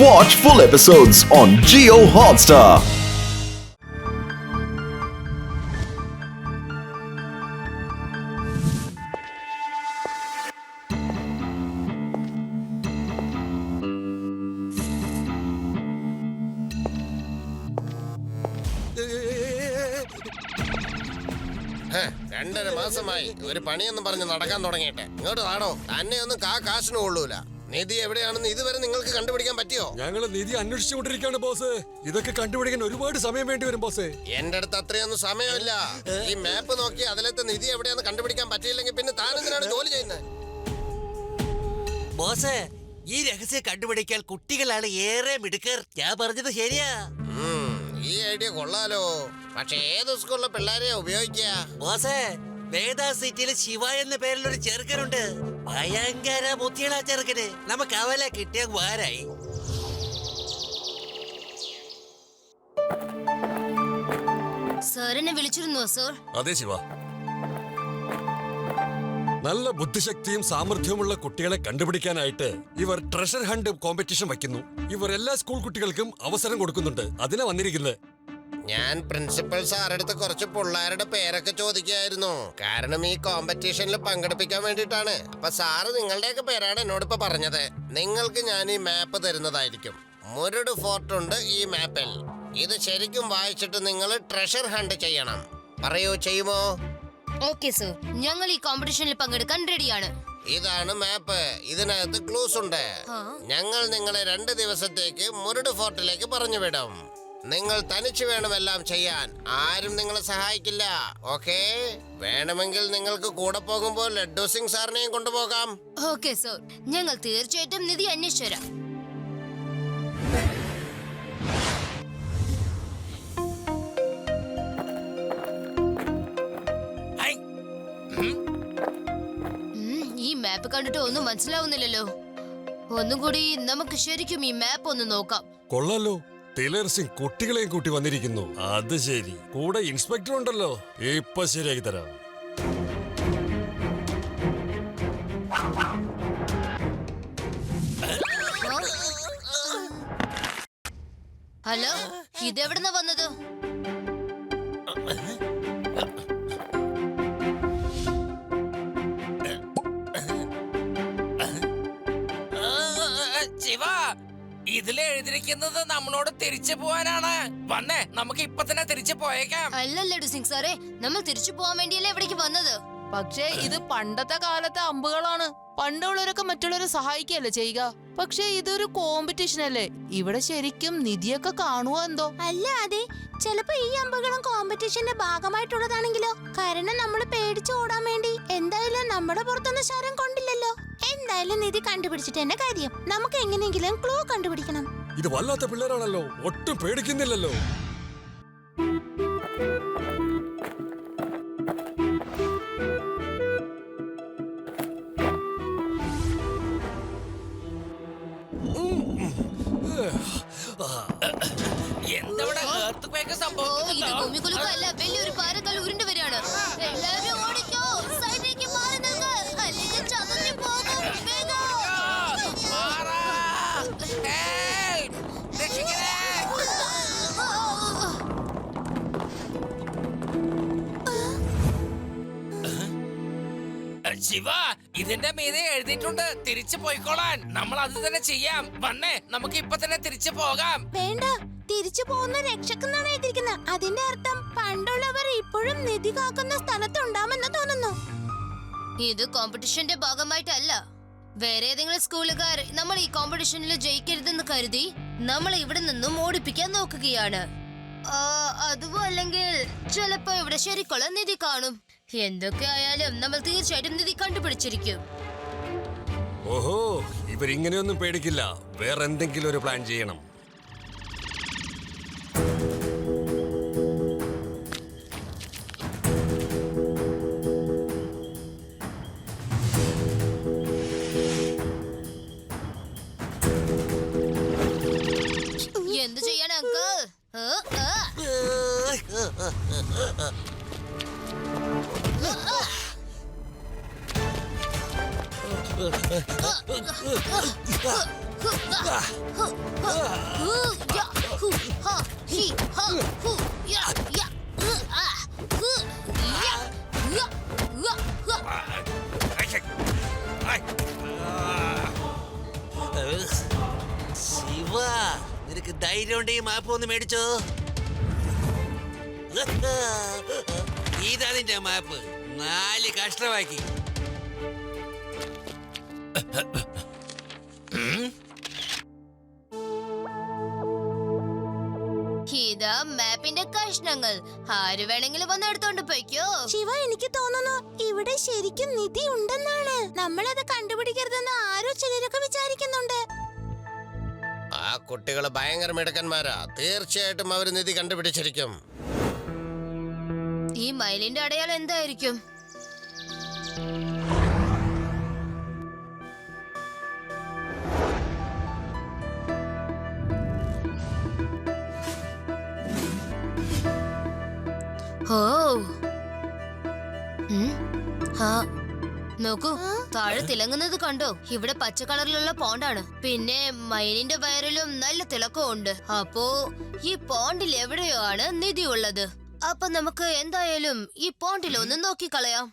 Watch full episodes on Jio Hotstar. രണ്ടര മാസമായി ഒരു പണിയെന്നും പറഞ്ഞ് നടക്കാൻ തുടങ്ങിയിട്ട് ഇങ്ങോട്ട് നാടോ തന്നെ ഒന്നും കാശിന് കൊള്ളൂല. നിധി എവിടെയാണെന്ന് ഇതുവരെ നിങ്ങൾക്ക് കണ്ടുപിടിക്കാൻ പറ്റിയോ? ഞങ്ങള് നിധി അന്വേഷിച്ചുകൊണ്ടിരിക്കുകയാണ് ബോസ്. ഇതൊക്കെ കണ്ടുപിടിക്കാൻ ഒരുപാട് സമയം വേണ്ടി വരും ബോസ്. എന്റെ അടുത്ത് അത്രയൊന്നും സമയമില്ല. ഈ മാപ്പ് നോക്കി അതിലത്തെ നിധി എവിടെയാന്ന് കണ്ടുപിടിക്കാൻ പറ്റിയില്ലെങ്കിൽ പിന്നെ താനെന്തിനാണ് ജോലി ചെയ്യുന്നത്? ബോസ്, ഈ രഹസ്യം കണ്ടുപിടിക്കാൻ കുട്ടികളാണ് ഏറെ മിടുക്കർ. ഞാൻ പറഞ്ഞത് ശരിയാ. ഈ ഐഡിയ കൊള്ളാലോ. പക്ഷെ ഏത് സ്കൂളിലെ പിള്ളേരെയാ ഉപയോഗിക്കുക? ബോസേ, വേദാ സിറ്റിയിൽ ശിവ എന്ന പേരിലൊരു ചെറുക്കനുണ്ട്. ഭയങ്കര ബുദ്ധിയുള്ള ചെറുക്കന്. നമുക്ക് അവലെ കിട്ടിയ വാരായി. സാറിനെ വിളിച്ചിരുന്നോ സർ? അതെ ശിവ. നല്ല ബുദ്ധിശക്തിയും സാമർഥ്യവുമുള്ള കുട്ടികളെ കണ്ടുപിടിക്കാനായിട്ട് ഇവർ ട്രഷർ ഹണ്ട് കോമ്പറ്റീഷൻ വയ്ക്കുന്നു. ഇവർ എല്ലാ സ്കൂൾ കുട്ടികൾക്കും അവസരം കൊടുക്കുന്നുണ്ട്. അതിനാ വന്നിരിക്കുന്നത്. ഞാൻ പ്രിൻസിപ്പൽ സാറടുത്ത് കുറച്ച് പിള്ളേരുടെ പേരൊക്കെ ചോദിക്കായിരുന്നു. കാരണം ഈ കോമ്പറ്റീഷനിൽ പങ്കെടുപ്പിക്കാൻ വേണ്ടിയിട്ടാണ്. അപ്പൊ സാറ് നിങ്ങളുടെയൊക്കെ പേരാണ് എന്നോടിപ്പോ പറഞ്ഞത്. നിങ്ങൾക്ക് ഞാൻ ഈ മാപ്പ് തരുന്നതായിരിക്കും. മുരുട് ഫോർട്ട് ഉണ്ട് ഈ മാപ്പിൽ. ഇത് ശരിക്കും വായിച്ചിട്ട് നിങ്ങൾ ട്രഷർ ഹണ്ട് ചെയ്യണം. പറയൂ, ചെയ്യുമോ? ഓക്കെ സർ, ഞങ്ങൾ ഈ കോമ്പറ്റീഷനിൽ പങ്കെടുക്കാൻ റെഡിയാണ്. ഇതാണ് മാപ്പ്. ഇതിനകത്ത് ക്ലൂസ് ഉണ്ട്. ഞങ്ങൾ നിങ്ങളെ 2 ദിവസത്തേക്ക് മുരുട് ഫോർട്ടിലേക്ക് പറഞ്ഞു വിടും. നിങ്ങൾ തനിച്ച് വേണം എല്ലാം ചെയ്യാൻ. ആരും നിങ്ങളെ സഹായിക്കില്ല. ഓക്കെ? വേണമെങ്കിൽ നിങ്ങൾക്ക് കൂടെ പോകുമ്പോൾ ലഡ്ഡു സിംഗ് സാറിനെയും കൊണ്ടുപോകാം. ഓക്കെ സർ, ഞങ്ങൾ തീർച്ചയായിട്ടും നിധി അന്വേഷിച്ചു തരാം. ഈ മാപ്പ് കണ്ടിട്ട് ഒന്നും മനസ്സിലാവുന്നില്ലല്ലോ. ഒന്നും കൂടി നമുക്ക് ശരിക്കും ഈ മാപ്പ് ഒന്ന് നോക്കാം. കൊള്ളാലോ, ടൈലർ സിംഗ് കുട്ടികളെയും കൂട്ടി വന്നിരിക്കുന്നു. അത് ശരി, കൂടെ ഇൻസ്പെക്ടർ ഉണ്ടല്ലോ. ഇപ്പൊ ശരിയാക്കി തരാം. ഹലോ, ഇതെവിടുന്നാ വന്നത്? ശിവ, ഇതിൽ എഴുതിയിരിക്കുന്നത് നമ്മളോട് തിരിച്ചു പോവാനാണ്. വന്നേ, നമുക്ക് ഇപ്പൊ തന്നെ തിരിച്ചു പോയേക്കാം. അല്ല ലഡ്ഡു സിംഗ് സാറേ, നമ്മൾ തിരിച്ചു പോവാൻ വേണ്ടിയല്ലേ ഇവിടേക്ക് വന്നത്. പക്ഷേ ഇത് പണ്ടത്തെ കാലത്തെ അമ്പുകളാണ്. പണ്ടുള്ളവരൊക്കെ മറ്റുള്ളവരെ സഹായിക്കല്ലേ ചെയ്യുക. പക്ഷേ ഇതൊരു കോമ്പറ്റീഷൻ അല്ലേ. ഇവിടെ ശരിക്കും നിധിയൊക്കെ കാണുവോ എന്തോ. അല്ല, അതെ, ചിലപ്പോ ഈ അമ്പുകളും കോമ്പറ്റീഷന്റെ ഭാഗമായിട്ടുള്ളതാണെങ്കിലോ. കാരണം നമ്മൾ പേടിച്ചു ഓടാൻ വേണ്ടി എന്തായാലും നമ്മുടെ പുറത്തൊന്നും ശരം കൊണ്ടില്ലല്ലോ. എന്തായാലും നിധി കണ്ടുപിടിച്ചിട്ട് എന്നെ കാര്യം. നമുക്ക് എങ്ങനെയെങ്കിലും ക്ലൂ കണ്ടുപിടിക്കണം. ഇത് വല്ലാത്ത പിള്ളേരാണല്ലോ, ഒട്ടും പേടിക്കുന്നില്ലല്ലോ. എന്തവിടെ ഇത് ഭൂമികുലുക്കല്ല, വലിയൊരു പാറക്കൽ ഉരുണ്ടു വരികയാണ്. എല്ലാവരും ഓടിക്കോ, സൈഡിലേക്ക് മാറി നിൽക്ക്, അല്ലെങ്കിൽ ചതഞ്ഞു പോകും. വേഗം. ശിവ, ഇതിന്റെ മീതെ എഴുതിയിട്ടുണ്ട് തിരിച്ചു പോയിക്കോളാൻ. നമ്മൾ അത് തന്നെ ചെയ്യാം. വന്നേ, നമുക്ക് ഇപ്പൊ തന്നെ തിരിച്ചു പോകാം. വേണ്ട, തിരിച്ചു പോകുന്ന രക്ഷക്കെന്നാണ് എഴുതിയിരിക്കുന്നത്. അതിന്റെ അർത്ഥം പണ്ടുള്ളവർ ഇപ്പോഴും നിധി കാക്കുന്ന സ്ഥലത്തുണ്ടാമെന്ന് തോന്നുന്നു. ഇത് കോമ്പറ്റീഷന്റെ ഭാഗമായിട്ടല്ല. വേറെ ഏതെങ്കിലും സ്കൂളുകാർ നമ്മൾ ഈ കോമ്പറ്റീഷനിൽ ജയിക്കരുതെന്ന് കരുതി നമ്മളെ ഇവിടെ നിന്നും ഓടിപ്പിക്കാൻ നോക്കുകയാണ്. അതും അല്ലെങ്കിൽ ചിലപ്പോ ഇവിടെ ശരിക്കുള്ള നിധി കാണും. എന്തൊക്കെ ആയാലും നമ്മൾ തീർച്ചയായിട്ടും നിധി കണ്ടുപിടിച്ചിരിക്കും. ഓഹോ, ഇവരിങ്ങനെയൊന്നും പേടിക്കില്ല. വേറെ എന്തെങ്കിലും ഒരു പ്ലാൻ ചെയ്യണം. എന്ത് ചെയ്യണം അങ്കിൾ? ശിവ, നിനക്ക് ധൈര്യം ഉണ്ടെങ്കിൽ മാപ്പ് ഒന്ന് മേടിച്ചോ. ഇതാ നിന്റെ മാപ്പ്. 4 കഷ്ടമാക്കി. ഇതാ മാപ്പിന്റെ കഷ്ണങ്ങൾ. ആര് വേണമെങ്കിലും വന്ന് എടുത്തോണ്ട് പോയിക്കോ. ശിവ, എനിക്ക് തോന്നുന്നു ഇവിടെ ശരിക്കും നിധി ഉണ്ടെന്നാണ്. നമ്മളത് കണ്ടുപിടിക്കരുതെന്ന് ആരോ ചിലരൊക്കെ വിചാരിക്കുന്നുണ്ട്. ആ കുട്ടികള് ഭയങ്കര മിടുക്കന്മാരാ. തീർച്ചയായിട്ടും അവര് നിധി കണ്ടുപിടിച്ചിരിക്കും. ഈ മയിലിന്റെ അടയാളം എന്തായിരിക്കും? ഓ, നോക്കൂ, താഴെ തിളങ്ങുന്നത് കണ്ടോ? ഇവിടെ പച്ച കളറിലുള്ള പോണ്ടാണ്. പിന്നെ മയിലിന്റെ വയറിലും നല്ല തിളക്കവും ഉണ്ട്. അപ്പോ ഈ പോണ്ടിൽ എവിടെയോ ആണ് നിധി ഉള്ളത്. അപ്പൊ നമുക്ക് എന്തായാലും ഈ പോണ്ടിൽ ഒന്ന് നോക്കിക്കളയാം.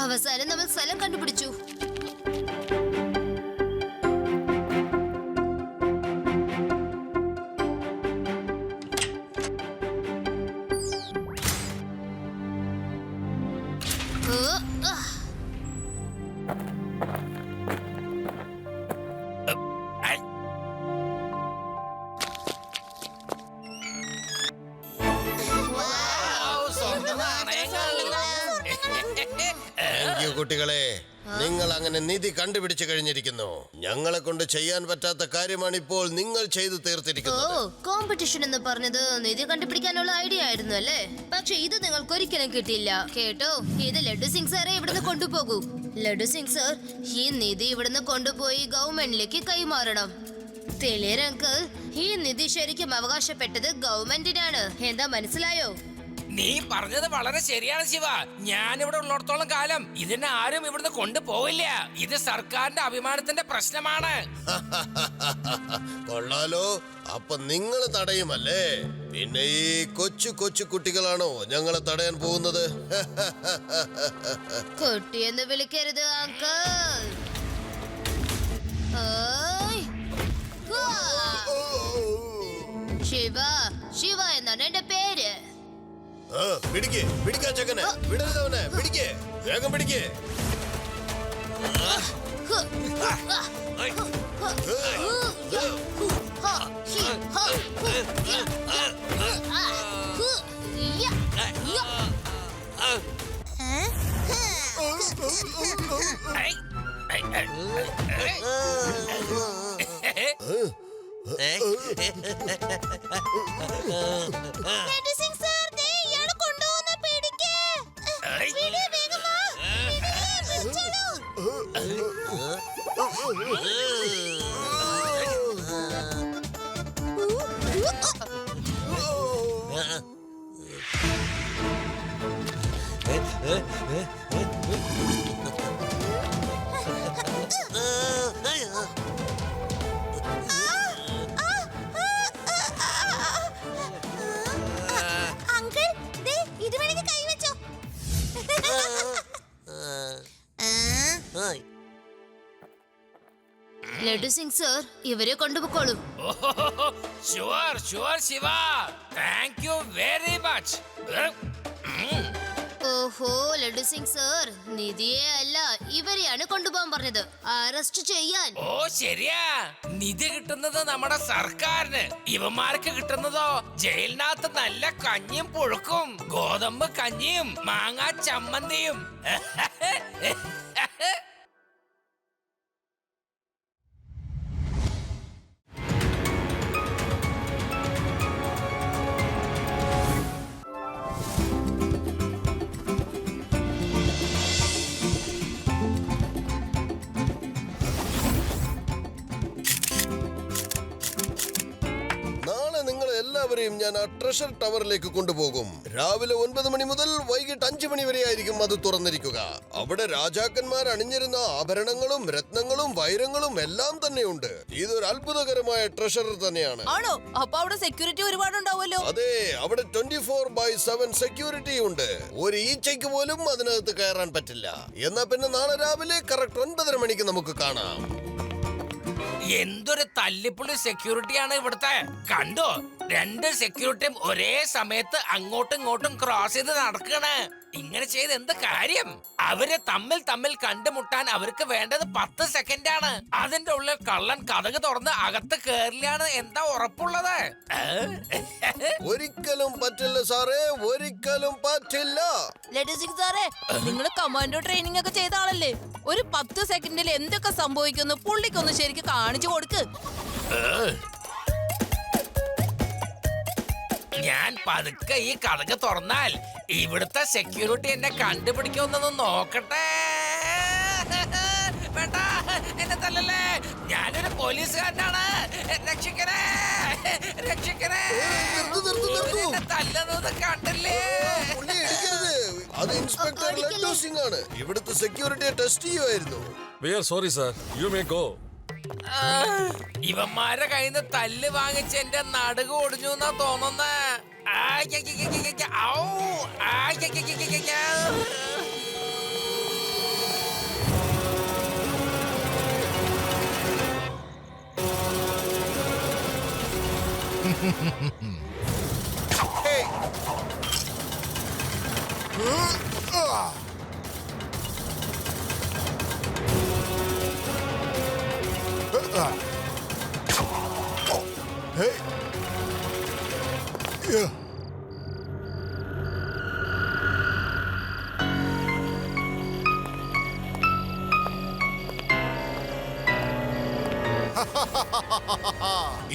അവസാനം നമ്മൾ സ്ഥലം കണ്ടുപിടിച്ചു. കുട്ടികളെ, നിങ്ങൾ അങ്ങനെ നിധി കണ്ടുപിടിച്ചു കഴിഞ്ഞിരിക്കുന്നു. ഞങ്ങളെ കൊണ്ട് ചെയ്യാൻ പറ്റാത്ത കാര്യമാണ് ഇപ്പോൾ നിങ്ങൾ ചെയ്തു തീർത്തിരിക്കുന്നത്. കോമ്പറ്റീഷൻ എന്ന് പറഞ്ഞത് നിധി കണ്ടുപിടിക്കാനുള്ള ഐഡിയ ആയിരുന്നു അല്ലേ? പക്ഷെ ഇത് നിങ്ങൾക്ക് ഒരിക്കലും കിട്ടിയില്ല കേട്ടോ. ഇത് ലഡു സിംഗ് സാറെ ഇവിടുന്ന് കൊണ്ടുപോകൂ. ലഡു സിംഗ് സാർ, ഈ നിധി ഇവിടുന്ന് കൊണ്ടുപോയി ഗവൺമെന്റിലേക്ക് കൈമാറണം. തെളിയർ അങ്കിൾ, ഈ നിധി ശരിക്കും അവകാശപ്പെട്ടത് ഗവൺമെന്റിനാണ്. എന്താ മനസ്സിലായോ? നീ പറഞ്ഞത് വളരെ ശരിയാണ് ശിവ. ഞാനിവിടെ ഉള്ളിടത്തോളം കാലം ഇതിനെ ആരും ഇവിടുന്ന് കൊണ്ടുപോവില്ല. ഇത് സർക്കാരിന്റെ അഭിമാനത്തിന്റെ പ്രശ്നമാണ്. കൊള്ളാലോ, അപ്പൊ നിങ്ങൾ തടയുമല്ലേ? പിന്നെ ഈ കൊച്ചു കൊച്ചു കുട്ടികളാണോ ഞങ്ങളെ തടയാൻ പോകുന്നത്? കുട്ടിയെന്ന് വിളിക്കരുത് അങ്കിൾ. ശിവ, ശിവ എന്നാണ് എന്റെ പേര്. പിടിക്കാ ചെക്കനെ, വിടരുതവനെ, പിടിക്കേ, വേഗം പിടിക്കേ. ലഡു സിംഗ് സർ, ഇവരെ കൊണ്ടുപോയിക്കോളൂ. Sure sure Shiva, thank you very much. ഓ, ഓഹോ ലഡു സിംഗ് സർ, നിധിയെ അല്ല ഇവരെയാണ് കൊണ്ടുപോകാൻ പറഞ്ഞത്, അറസ്റ്റ് ചെയ്യാൻ. ഓ ശരിയാ, നിധി കിട്ടുന്നത് നമ്മുടെ സർക്കാരിന്, ഇവന്മാർക്ക് കിട്ടുന്നതോ ജയിലിനകത്ത് നല്ല കഞ്ഞിയും പുഴുക്കും, ഗോതമ്പ് കഞ്ഞിയും മാങ്ങാ ചമ്മന്തിയും. നാളെ നിങ്ങൾ എല്ലാവരെയും ഞാൻ ആ ട്രഷർ ടവറിലേക്ക് കൊണ്ടുപോകും. രാവിലെ 9 മണി മുതൽ വൈകിട്ട് 5 മണി വരെ ആയിരിക്കും അത് തുറന്നിരിക്കുക. അവിടെ രാജാക്കന്മാർ അണിഞ്ഞിരുന്ന ആഭരണങ്ങളും രത്നങ്ങളും വൈരങ്ങളും എല്ലാം തന്നെയുണ്ട്. ഇതൊരു അത്ഭുതകരമായ ട്രഷർ തന്നെയാണ്. ആണോ? അപ്പൊ അവിടെ സെക്യൂരിറ്റി ഒരുപാടുണ്ടാവുമല്ലോ. അതെ, അവിടെ 24/7 സെക്യൂരിറ്റി ഉണ്ട്. ഒരു ഈച്ചയ്ക്ക് പോലും അതിനകത്ത് കയറാൻ പറ്റില്ല. എന്നാ പിന്നെ നാളെ രാവിലെ കറക്റ്റ് 9:30 മണിക്ക് നമുക്ക് കാണാം. എന്തൊരു തല്ലിപ്പുള്ളി സെക്യൂരിറ്റിയാണ് ഇവിടുത്തെ. കണ്ടോ, 2 സെക്യൂരിറ്റിയും ഒരേ സമയത്ത് അങ്ങോട്ടും ഇങ്ങോട്ടും ക്രോസ് ചെയ്ത് നടക്കണേ. ഇങ്ങനെ ചെയ്ത് എന്ത് കാര്യം? അവര് തമ്മിൽ കണ്ടുമുട്ടാൻ അവർക്ക് വേണ്ടത് 10 സെക്കൻഡാണ്. അതിന്റെ ഉള്ളിൽ കള്ളൻ കതക് തുറന്ന് അകത്ത് കേറില്ലാണ് എന്താ ഉറപ്പുള്ളത്? ഒരിക്കലും പറ്റില്ല സാറേ, ഒരിക്കലും പറ്റില്ല. ലഡു സിംഗ് സാറേ, നിങ്ങൾ കമാൻഡോ ട്രെയിനിങ് ഒക്കെ ചെയ്ത ആളല്ലേ? ഒരു 10 സെക്കൻഡിൽ എന്തൊക്കെ സംഭവിക്കുന്നു പുള്ളിക്കൊന്ന് ശരിക്കും കാണിച്ചു കൊടുക്ക്. ഞാൻ പതുക്കെ ഈ കതക് തുറന്നാൽ ഇവിടുത്തെ സെക്യൂരിറ്റി എന്നെ കണ്ടുപിടിക്കുമെന്നൊന്ന് നോക്കട്ടെ. വേണ്ട, എന്നെ തല്ലല്ലേ, ഞാനൊരു പോലീസുകാരനാണ്. രക്ഷിക്കണേ, രക്ഷിക്കണേ. എന്നെ തല്ലുന്നത് കണ്ടില്ലേ? പുള്ളി ഇടിക്കരുത്. അത് ഇൻസ്പെക്ടർ ലഡ്ഡു സിംഗ് ആണ്. ഇവിടുത്തെ സെക്യൂരിറ്റിയെ ടെസ്റ്റ് ചെയ്യുമായിരുന്നു. We are sorry, sir. You may go. ഇവന്മാരുടെ കയ്യിൽ നിന്ന് തല്ല് വാങ്ങിച്ച് എന്റെ നടുക ഒടിഞ്ഞു എന്നാ തോന്നുന്നേ.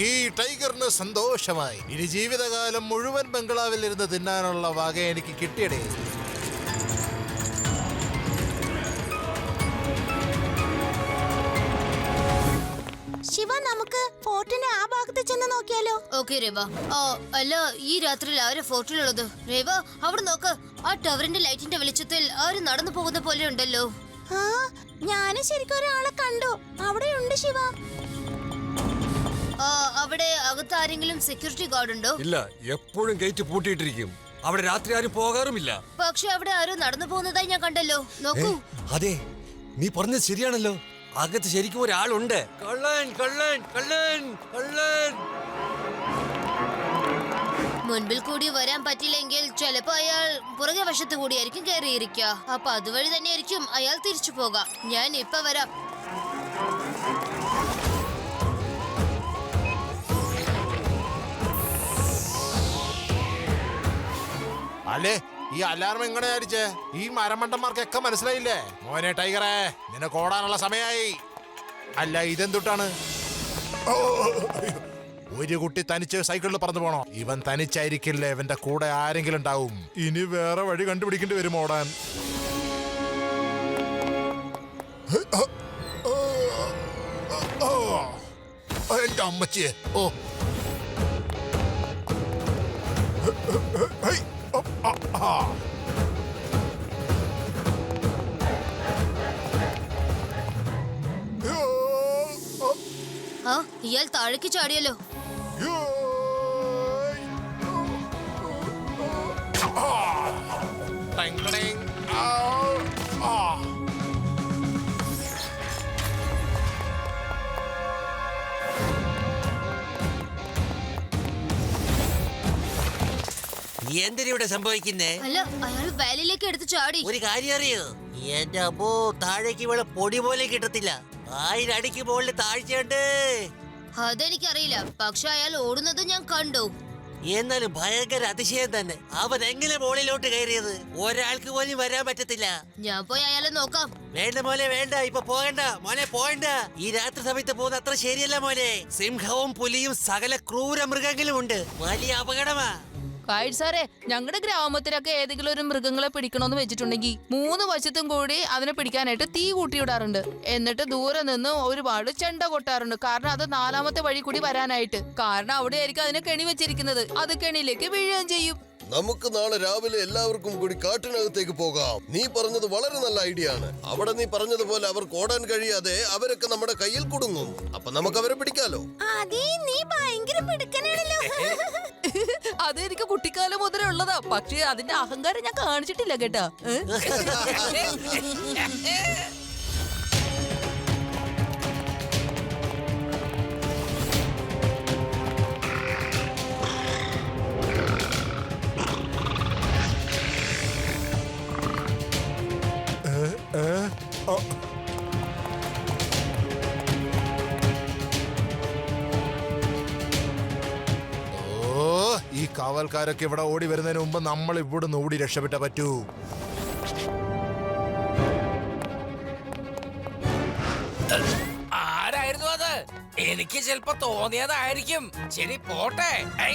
ഈ ടൈഗറിന് സന്തോഷമായി. ഇനി ജീവിതകാലം മുഴുവൻ ബംഗ്ലാവിൽ ഇരുന്ന് തിന്നാനുള്ള വക എനിക്ക് കിട്ടിയടേ. ശിവ, നമുക്ക് ഫോർട്ടിന്റെ ആ ഭാഗത്ത് ചെന്ന് നോക്കിയാലോ? ഓക്കെ രേവ. അല്ല, ഈ രാത്രിയിൽ ആര് ഫോർട്ടിലുള്ളത്? രേവ, അവിടെ നോക്ക്, ആ ടവറിന്റെ ലൈറ്റിന്റെ വെളിച്ചത്തിൽ ആര് നടന്നു പോകുന്ന പോലെ ഉണ്ടല്ലോ. ആ, ഞാനും ശരിക്കും ഒരാളെ കണ്ടു. അവിടെയുണ്ട് ശിവ. അവിടെ അകത്ത് ആരെങ്കിലും സെക്യൂരിറ്റി ഗാർഡ് ഉണ്ടോ? ഇല്ല, എപ്പോഴും ഗേറ്റ് പൂട്ടിയിട്ടിരിക്കും. അവിടെ രാത്രി ആരും പോകാറുമില്ല. പക്ഷെ അവിടെ ആരും നടന്നു പോകുന്നതായി ഞാൻ കണ്ടല്ലോ. നോക്കൂ. അതെ, നീ പറഞ്ഞത് ശരിയാണല്ലോ. അകത്ത് ശരിക്കും ഒരാളുണ്ട്. കള്ളൻ, കള്ളൻ, കള്ളൻ, കള്ളൻ. മുൻപിൽ കൂടി വരാൻ പറ്റില്ലെങ്കിൽ ചിലപ്പോ അയാൾ പുറകെ വശത്ത് കൂടിയായിരിക്കും കയറിയിരിക്കുക. അപ്പൊ അതുവഴി തന്നെയായിരിക്കും അയാൾ തിരിച്ചു പോകാം. ഞാൻ ഇപ്പൊ വരാം. അല്ലേ, ഈ അലാറം എങ്ങനെ അടിച്ചേ? ഈ മരമണ്ടന്മാർക്കൊക്കെ മനസ്സിലായില്ലേ? മോനെ ടൈഗറെ, നിനക്ക് ഓടാനുള്ള സമയായി. അല്ല, ഇതെന്തുട്ടാണ്? ഒരു കുട്ടി തനിച്ച് സൈക്കിളിൽ പറന്നു പോണോ? ഇവൻ തനിച്ചായിരിക്കില്ലേ, ഇവന്റെ കൂടെ ആരെങ്കിലും ഉണ്ടാവും. ഇനി വേറെ വഴി കണ്ടുപിടിക്കേണ്ടി വരും ഓടാൻ. എന്റെ അമ്മച്ചിയെ, ഓ ഇയാൾ താഴേക്ക് ചാടിയല്ലോ. എന്തിനിവിടെ സംഭവിക്കുന്നേ? അല്ല അയാൾ വാലിയിലേക്ക് എടുത്ത് ചാടി. ഒരു കാര്യം അറിയോ, എന്റെ അമ്മോ, താഴേക്ക് ഇവിടെ പൊടി പോലെ കിട്ടത്തില്ല. 1000 അടിക്ക് മുകളിൽ താഴ്ചയുണ്ട്. അതെനിക്കറിയില്ല, പക്ഷെ അയാൾ ഓടുന്നത് ഞാൻ കണ്ടു. എന്നാലും ഭയങ്കര അതിശയം തന്നെ. അവൻ എങ്ങനെ മുകളിലോട്ട് കയറിയത്? ഒരാൾക്ക് പോലും വരാൻ പറ്റത്തില്ല. ഞാൻ പോയി അയാളെ നോക്കാം. വേണ്ട മോനെ, വേണ്ട, ഇപ്പൊ പോകണ്ട മോനെ, പോകണ്ട. ഈ രാത്രി സമയത്ത് പോകുന്ന അത്ര ശരിയല്ല മോനെ. സിംഹവും പുലിയും സകല ക്രൂര മൃഗങ്ങളും ഉണ്ട്. വലിയ അപകടമാ. ഗൈഡ് സാറേ, ഞങ്ങളുടെ ഗ്രാമത്തിലൊക്കെ ഏതെങ്കിലും ഒരു മൃഗങ്ങളെ പിടിക്കണമെന്ന് വെച്ചിട്ടുണ്ടെങ്കിൽ 3 വശത്തും കൂടി അതിനെ പിടിക്കാനായിട്ട് തീ കൂട്ടിയിടാറുണ്ട്. എന്നിട്ട് ദൂരെ നിന്ന് ഒരുപാട് ചെണ്ട കൊട്ടാറുണ്ട്. കാരണം അത് 4ാമത്തെ വഴി കൂടി വരാനായിട്ട്. കാരണം അവിടെയായിരിക്കും അതിനെ കെണി വെച്ചിരിക്കുന്നത്. അത് കെണിയിലേക്ക് വീഴുകയും ചെയ്യും. നമുക്ക് നാളെ രാവിലെ എല്ലാവർക്കും കൂടി കാട്ടിനകത്തേക്ക് പോകാം. നീ പറഞ്ഞത് വളരെ നല്ല ഐഡിയ ആണ്. അവിടെ നീ പറഞ്ഞതുപോലെ അവർക്ക് ഓടാൻ കഴിയാതെ അവരൊക്കെ നമ്മുടെ കയ്യിൽ കുടുങ്ങും. അപ്പൊ നമുക്ക് അവരെ പിടിക്കാലോ. നീ ഭയങ്കര പിടുക്കനാണല്ലോ. അത് എനിക്ക് കുട്ടിക്കാലം മുതലേ ഉള്ളതാ. പക്ഷേ അതിന്റെ അഹങ്കാരം ഞാൻ കാണിച്ചിട്ടില്ല കേട്ടാ. ഈ കാവൽക്കാരൊക്കെ ഇവിടെ ഓടി വരുന്നതിന് മുമ്പ് നമ്മൾ ഇവിടുന്ന് ഓടി രക്ഷപ്പെട്ടേ പറ്റൂ. ആരായിരുന്നു അത്? എനിക്ക് ചിലപ്പോ തോന്നിയതായിരിക്കും. ശരി, പോട്ടെ. ഐ.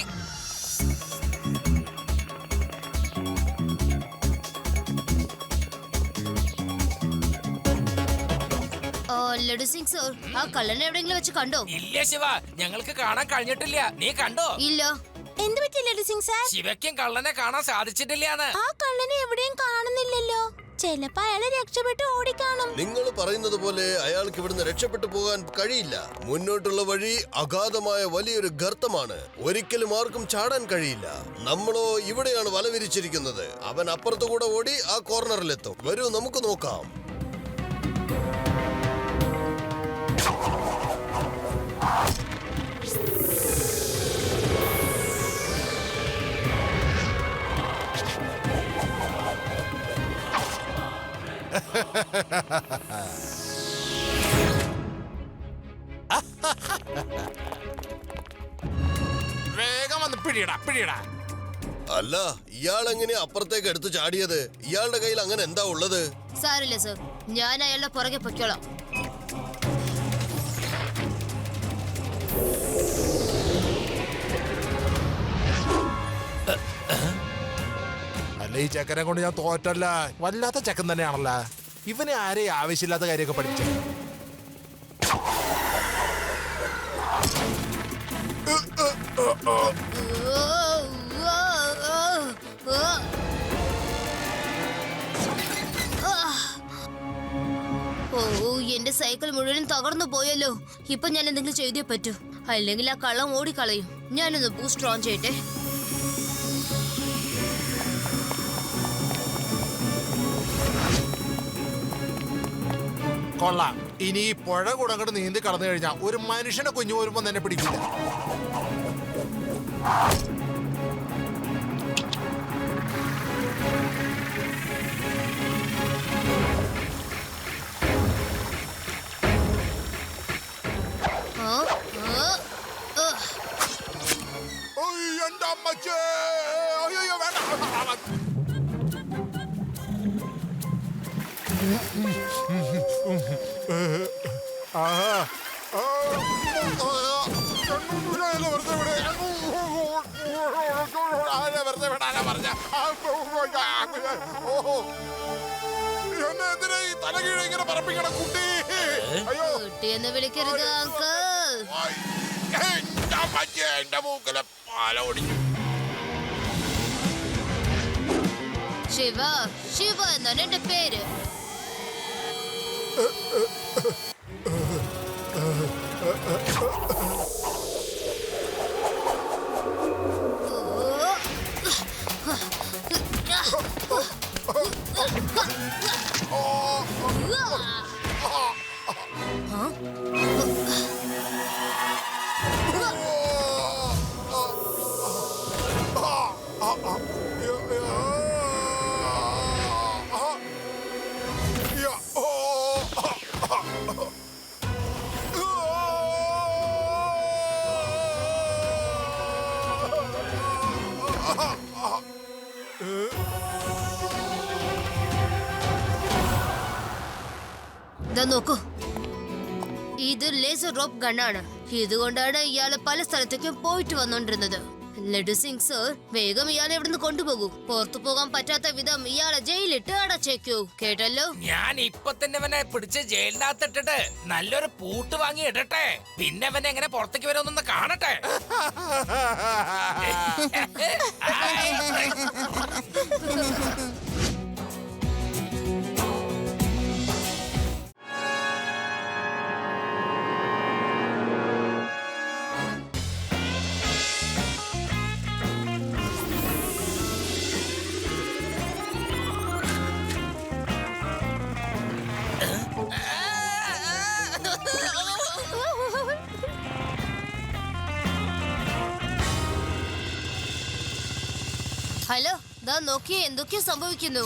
ലഡു സിംഗ് സർ, ആ കള്ളനെ എവിടെയെങ്കിലും വെച്ച് കണ്ടോ? ഇല്ല ശിവ, ഞങ്ങൾക്ക് കാണാൻ കഴിഞ്ഞിട്ടില്ല. നീ കണ്ടോ? ഇല്ല. എന്ത് പറ്റി ലഡു സിംഗ് സാർ? ശിവയ്ക്കും കള്ളനെ കാണാൻ സാധിച്ചിട്ടില്ലാന്ന്. ആ കള്ളനെ എവിടെയും കാണുന്നില്ലല്ലോ. ചിലപ്പോ അയാളെ രക്ഷപ്പെട്ട് ഓടിക്കാണും. നിങ്ങൾ പറയുന്നത് പോലെ അയാൾക്ക് ഇവിടുന്ന് രക്ഷപ്പെട്ടു പോകാൻ കഴിയില്ല. മുന്നോട്ടുള്ള വഴി അഗാധമായ വലിയൊരു ഗർത്തമാണ്. ഒരിക്കലും ആർക്കും ചാടാൻ കഴിയില്ല. നമ്മളോ ഇവിടെയാണ് വല വിരിച്ചിരിക്കുന്നത്. അവൻ അപ്പുറത്തുകൂടെ ഓടി ആ കോർണറിലെത്തും. വരൂ, നമുക്ക് നോക്കാം. വേഗം വന്ന് പിടിയടാ, പിടിയടാ. അല്ല, ഇയാൾ എങ്ങനെയാ അപ്പുറത്തേക്ക് എടുത്തു ചാടിയത്? ഇയാളുടെ കയ്യിൽ അങ്ങനെ എന്താ ഉള്ളത്? സാരില്ല സർ, ഞാൻ അയാളുടെ പുറകെ പൊയ്ക്കോളാം. അല്ല, ഈ ചെക്കനെ കൊണ്ട് ഞാൻ തോറ്റല്ല. വല്ലാത്ത ചെക്കൻ തന്നെയാണല്ലോ. ഇവനെ ആരെയും ആവശ്യമില്ലാത്ത കാര്യമൊക്കെ പഠിച്ചു. ഓ, എന്റെ സൈക്കിൾ മുഴുവൻ തകർന്നു പോയല്ലോ. ഇപ്പൊ ഞാൻ എന്തെങ്കിലും ചെയ്തേ പറ്റൂ, അല്ലെങ്കിൽ ആ കള്ളം ഓടിക്കളയും. ഞാനൊന്ന് ബൂസ്റ്റ് ഓൺ ചെയ്യട്ടെ. കൊള്ളാം. ഇനി ഈ പുഴ കൂടെ അങ്ങോട്ട് നീന്തി കടന്നു കഴിഞ്ഞാൽ ഒരു മനുഷ്യനെ കുഞ്ഞു വരുമ്പോ തന്നെ പിടിക്കില്ല. എന്റെ അമ്മച്ചേ, അയ്യോ വേണ്ട. തലകീഴിങ്ങനെ പറപ്പിക്കണ കുട്ടി. അയ്യോ, കുട്ടിയെന്ന് വിളിക്കരുത് അങ്കിൾ. എന്റെ മൂക്കിലെ പാല ഓടിച്ചു. ശിവ, ശിവ എന്നാണ് എന്റെ പേര്. ദാ നോക്കൂ, ഇത് ലേസർ റോപ്പ് ഗണ്ണാണ്. ഇതുകൊണ്ടാണ് ഇയാള് പല സ്ഥലത്തേക്കും പോയിട്ട് വന്നോണ്ടിരുന്നത്. ലഡു സിംഗ് സർ, വേഗം ഇയാളെ ഇവിടുന്ന് കൊണ്ടുപോകൂ. പുറത്തു പോകാൻ പറ്റാത്ത വിധം ഇയാളെ ജയിലിട്ട് അടച്ചേക്കൂ, കേട്ടല്ലോ? ഞാൻ ഇപ്പൊ തന്നെ അവനെ പിടിച്ച് ജയിലിനകത്തിട്ടിട്ട് നല്ലൊരു പൂട്ട് വാങ്ങി ഇടട്ടെ. പിന്നെ അവനെ എങ്ങനെ പുറത്തേക്ക് വരുമെന്നൊന്ന് കാണട്ടെ. ഹലോ, ദാ നോക്കിയേ, എന്തൊക്കെയോ സംഭവിക്കുന്നു.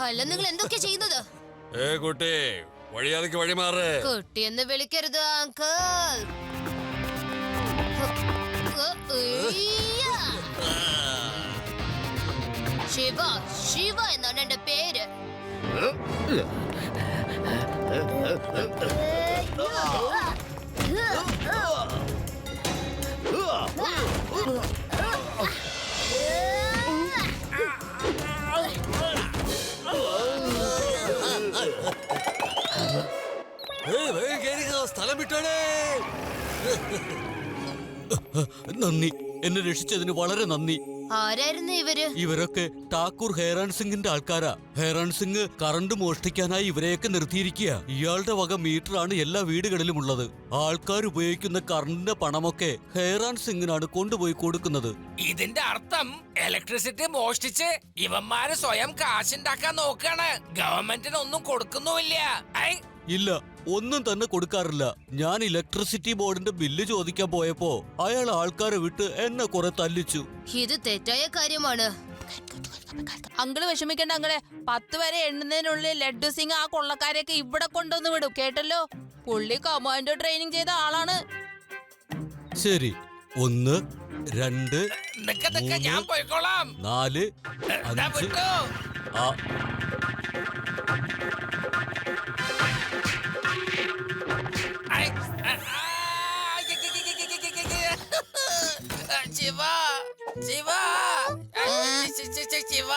ഹലോ, നിങ്ങൾ എന്തൊക്കെയാ ചെയ്യുന്നത്? കുട്ടി, വഴിയാതിക്ക് വഴി മാറ്. കുട്ടിയെന്ന് വിളിക്കരുത് അങ്കിൾ. ശിവ, ശിവ എന്നാണ് എന്റെ പേര്. സ്ഥലം വിട്ടോളേ. നന്ദി, എന്നെ രക്ഷിച്ചതിന് വളരെ നന്ദി. ആരായിരുന്നു ഇവര്? ഇവരൊക്കെ ഠാക്കൂർ ഹേറാൻ സിംഗിന്റെ ആൾക്കാരാ. ഹേറാൻ സിംഗ് കറണ്ട് മോഷ്ടിക്കാനായി ഇവരെയൊക്കെ നിർത്തിയിരിക്കുക. ഇയാളുടെ വക മീറ്ററാണ് എല്ലാ വീടുകളിലും ഉള്ളത്. ആൾക്കാർ ഉപയോഗിക്കുന്ന കറണ്ടിന്റെ പണമൊക്കെ ഹേറാൻ സിംഗിനാണ് കൊണ്ടുപോയി കൊടുക്കുന്നത്. ഇതിന്റെ അർത്ഥം ഇലക്ട്രിസിറ്റി മോഷ്ടിച്ച് ഇവന്മാര് സ്വയം കാശുണ്ടാക്കാൻ നോക്കാണ്. ഗവൺമെന്റിന് ഒന്നും കൊടുക്കുന്നുമില്ല. ഇല്ല, ഒന്നും തന്നെ കൊടുക്കാറില്ല. ഞാൻ ഇലക്ട്രിസിറ്റി ബോർഡിന്റെ ബില്ല് ചോദിക്കാൻ പോയപ്പോ അയാൾ ആൾക്കാരെ വിട്ട് എന്നെ കുറെ തല്ലിച്ചു. ഇത് തെറ്റായ കാര്യമാണ്. അങ്കിള് വിഷമിക്കണ്ട അങ്കിളെ. 10 വരെ എണ്ണുന്നതിനുള്ളിൽ ലഡ്ഡു സിംഗ് ആ കൊള്ളക്കാരെയൊക്കെ ഇവിടെ കൊണ്ടുവന്ന് വിടും, കേട്ടല്ലോ? പുള്ളി കമാൻഡോ ട്രെയിനിങ് ചെയ്ത ആളാണ്. ശരി, 1 2 ഞാൻ പോയിക്കോളാം. 4 5 ശിവ,